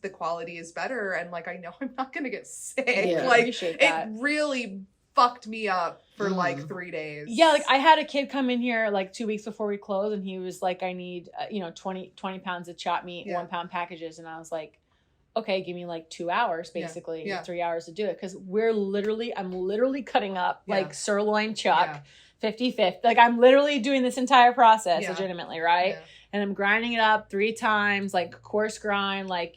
the quality is better. And like, I know I'm not going to get sick. Yeah, like it really fucked me up for like 3 days. Yeah, like I had a kid come in here like 2 weeks before we closed, and he was like, I need 20 pounds of chopped meat, 1 pound packages. And I was like, okay, give me like 2 hours basically, 3 hours to do it, because I'm literally cutting up like sirloin chuck 50/50. Like I'm literally doing this entire process legitimately, right? And I'm grinding it up 3 times, like coarse grind, like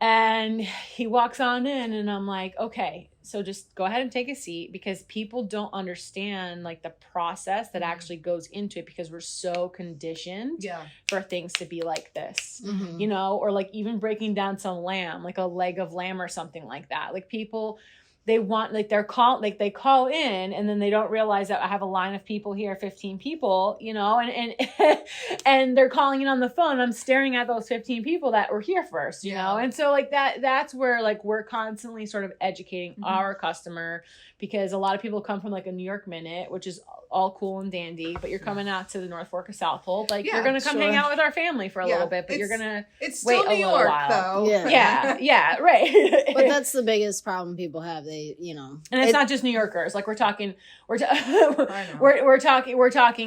and he walks on in, and I'm like, okay, so just go ahead and take a seat, because people don't understand like the process that actually goes into it, because we're so conditioned for things to be like this, or like even breaking down some lamb, like a leg of lamb or something like that. Like people they want, like, they call in and then they don't realize that I have a line of people here, 15 people, you know, and and they're calling in on the phone. I'm staring at those 15 people that were here first, you know? And so like that's where like we're constantly sort of educating our customer, because a lot of people come from like a New York minute, which is all cool and dandy, but you're coming out to the North Fork of Southold. Like you're going to come hang out with our family for a little bit, but you're going to wait New York, though. Yeah, right. But that's the biggest problem people have. They, you know, and it's not just New Yorkers. Like we're talking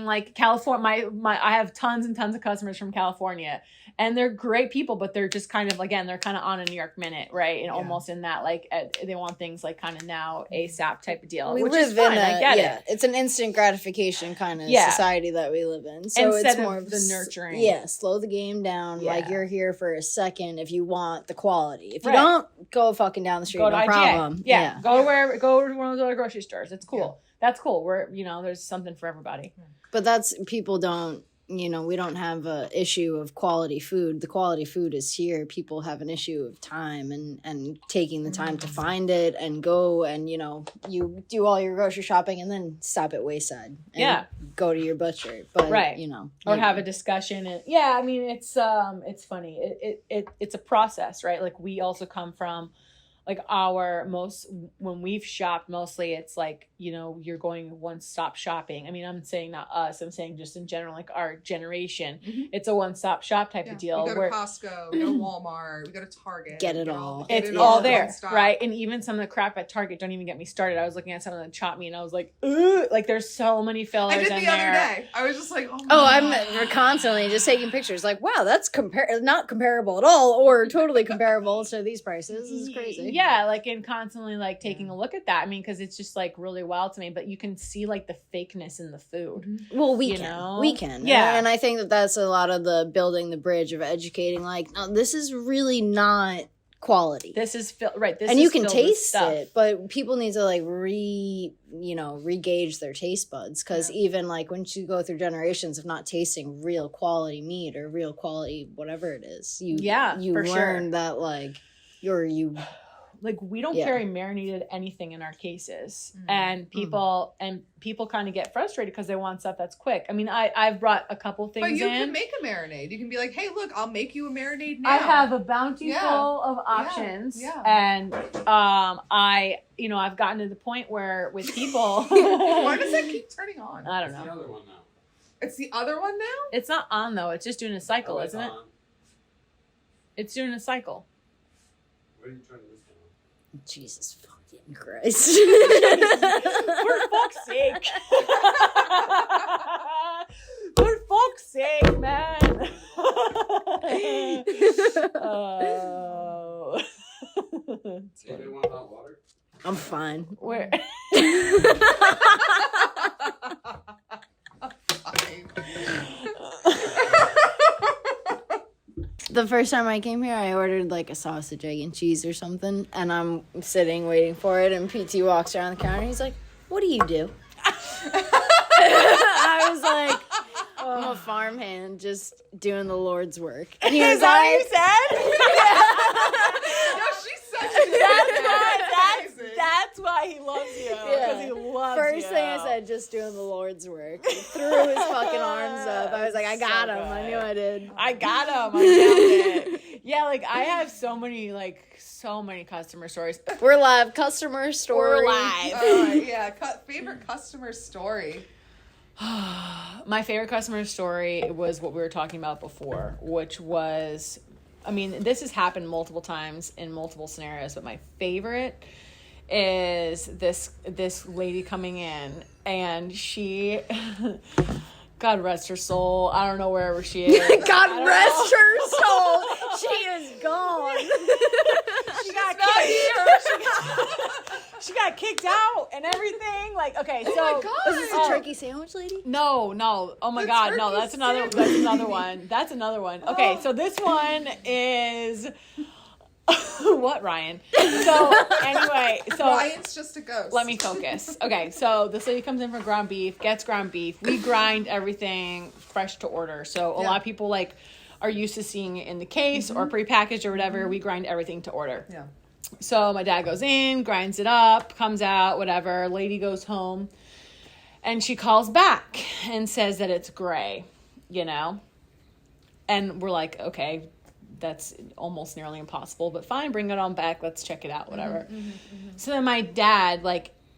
like California. I have tons and tons of customers from California, and they're great people, but they're just kind of, again, they're kind of on a New York minute, right? And almost in that, like, they want things like kind of now ASAP type of deal, which is fine. I get it. It's an instant gratification kind of society that we live in. So instead it's more of the nurturing. Yeah, slow the game down. Yeah. Like, you're here for a second if you want the quality. If you don't, go fucking down the street. Go no to problem. Yeah. Go to one of those other grocery stores. It's cool. Yeah. That's cool. We're, you know, there's something for everybody. But people don't, you know, we don't have a issue of quality food. The quality food is here. People have an issue of time and taking the time to find it and go and, you know, you do all your grocery shopping and then stop at Wayside and go to your butcher. But, you know. Or have a discussion. And I mean, it's funny. It's a process, right? Like we also come from, like when we've shopped, mostly it's like, you know, you're going one-stop shopping. I mean, I'm saying not us, I'm saying just in general, like our generation, it's a one-stop shop type of deal. We go to Costco, we go to Walmart, we go to Target. Get it all. It's all there, right? And even some of the crap at Target, don't even get me started. I was looking at some of the chop meat and I was like, ooh, like there's so many fillers in there. I did the other day. I was just like, I'm constantly just taking pictures like, wow, that's not comparable at all or totally comparable to these prices. This is crazy. Yeah, like, and constantly like taking a look at that. I mean, because it's just like really wild to me, but you can see like the fakeness in the food. Well, we can. Yeah. And I think that that's a lot of the building the bridge of educating, like, no, this is really not quality. This is right. This and is you can taste it, but people need to like re-gauge their taste buds, because even like once you go through generations of not tasting real quality meat or real quality whatever it is, you learn that like like we don't carry marinated anything in our cases, and people kind of get frustrated because they want stuff that's quick. I mean, I've brought a couple things. But you can make a marinade. You can be like, hey, look, I'll make you a marinade now. I have a bounty full of options, and I've gotten to the point where with people, why does that keep turning on? I don't know. It's the other one now. It's the other one now. It's not on though. It's just doing a cycle, isn't it? It's doing a cycle. What are you trying to do? Jesus fucking Christ. For fuck's sake. For fuck's sake, man. Oh. Anybody want hot water? I'm fine. Where? The first time I came here, I ordered like a sausage, egg, and cheese or something, and I'm sitting waiting for it, and PT walks around the counter. He's like, "What do you do?" I was like, "I'm a farmhand, just doing the Lord's work." And he was like, "Is that what you said?" No, she said that's why he loves you. Because he loves First thing I said, just doing the Lord's work. He threw his fucking arms up. I was like, I got him. I knew I did. I got him. I nailed it. Yeah, like I have so many customer stories. We're live. Customer story. We're live. Favorite customer story. My favorite customer story was what we were talking about before, which was, I mean, this has happened multiple times in multiple scenarios, but my favorite is this lady coming in, and she God rest her soul, I don't know wherever she is. God rest her soul. She is gone. She got kicked out and everything. Like, okay, so my God. Is this a turkey sandwich lady? No. Oh my God, no, that's another one. That's another one. Okay, so this one is what, Ryan? So anyway, Ryan's just a ghost. Let me focus. Okay, so this lady comes in for ground beef, gets ground beef. We grind everything fresh to order. So a lot of people like are used to seeing it in the case or prepackaged or whatever. We grind everything to order. Yeah. So my dad goes in, grinds it up, comes out, whatever. Lady goes home. And she calls back and says that it's gray, And we're like, okay, that's almost nearly impossible. But fine, bring it on back. Let's check it out, whatever. So then my dad,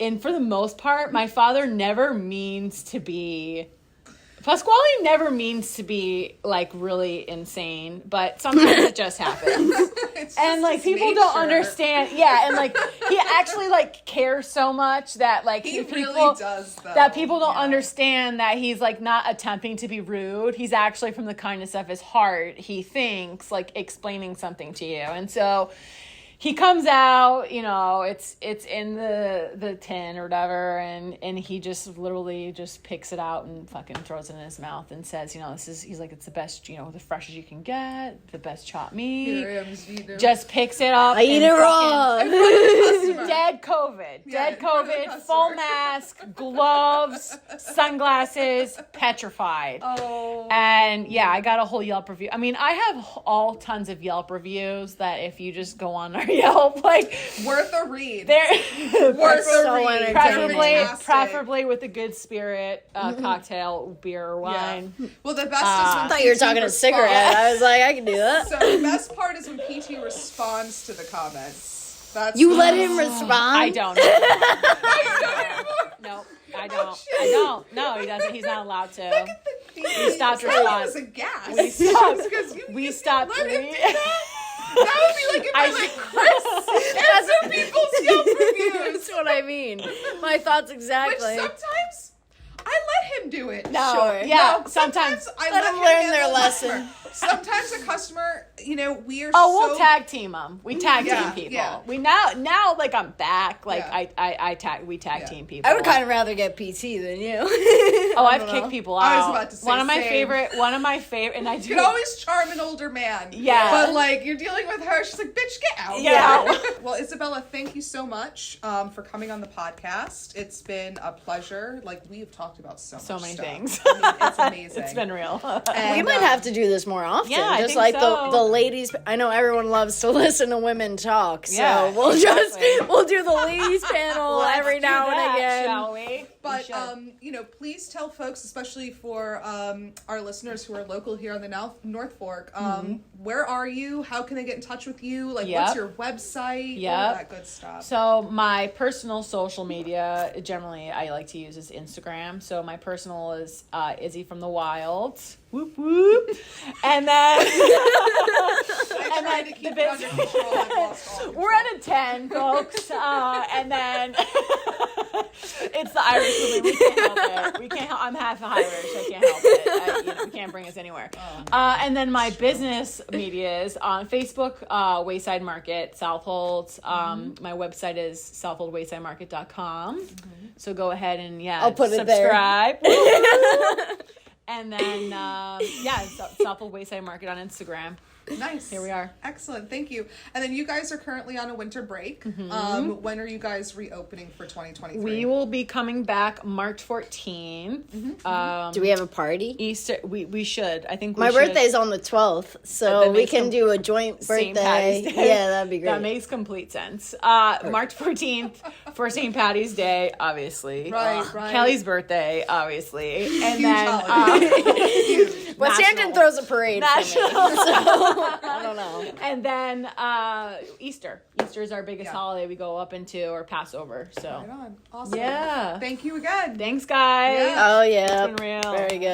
and for the most part, my father never means to be... Pasquale never means to be, really insane, but sometimes it just happens. And, people don't understand. Yeah, and, he actually, cares so much that, he really does, though. That people don't understand that he's, not attempting to be rude. He's actually, from the kindness of his heart, he thinks, explaining something to you. And so... he comes out, it's in the tin or whatever, and he just literally just picks it out and fucking throws it in his mouth and says, he's like, it's the best, the freshest you can get, the best chopped meat. Here I am just eating it. Just picks it up. I eat it raw. Dead COVID, full mask, gloves, sunglasses, petrified. Oh. And yeah, I got a whole Yelp review. I mean, I have all tons of Yelp reviews that if you just go on our Yelp, worth a read. They're worth a read. Preferably with a good spirit, cocktail, beer or wine. Yeah. Well, the best is when I thought you were talking a cigarette. I was like, I can do that. So the best part is when PT responds to the comments. You let him respond? I don't. No, I don't. Oh, I don't. No, he doesn't. He's not allowed to. We stopped responding. We stopped. That would be if I Chris answer people's Yelp reviews. That's what I mean. My thoughts exactly. Which sometimes I let him do it. No, sure. Yeah, no, sometimes I let him learn their lesson. Sometimes a customer, we are. We'll tag team them. We tag team people. Yeah. We now I'm back. We tag team people. I would kind of rather get PT than you. I've kicked people out. I was about to say one of my same. favorite, and I do. You can always charm an older man. Yeah. But you're dealing with her, she's like, bitch, get out. Yeah. Well, Isabella, thank you so much for coming on the podcast. It's been a pleasure. We've talked about so many stuff. things. I mean, it's amazing. It's been real. And, we might have to do this more often. Yeah, I just think so. the ladies. I know everyone loves to listen to women talk, so Yeah, we'll exactly. we'll do the ladies panel every now and again. Shall we? But please tell folks, especially for our listeners who are local here on the North Fork, where are you? How can they get in touch with you? What's your website? All that good stuff. So my personal social media, generally, I like to use is Instagram. So my personal is Izzy from the Wild. Whoop whoop. And then I tried to keep it under control. I've lost all control. We're at a 10, folks. And then it's the Irish woman. We can't help it. We can't help. I'm half Irish. I can't help it. We can't bring us anywhere. And then my business media is on Facebook, Wayside Market, Southold. My website is southoldwaysidemarket.com. So go ahead and I'll put subscribe. it there. And then Southold Wayside Market on Instagram. Nice. Here we are. Excellent. Thank you. And then you guys are currently on a winter break. When are you guys reopening for 2023? We will be coming back March 14th. Do we have a party? Easter. We should. I think my birthday's on the 12th, so we can do a joint birthday. Yeah, that'd be great. That makes complete sense. March 14th for St. Patty's Day, obviously. Right. Kelly's birthday, obviously. And Huge then West Hampton throws a parade for me, so I don't know. And then Easter. Easter is our biggest holiday we go up into, or Passover. So right on. Awesome. Yeah. Thank you again. Thanks, guys. Yeah. Oh yeah. It's been real. Very good.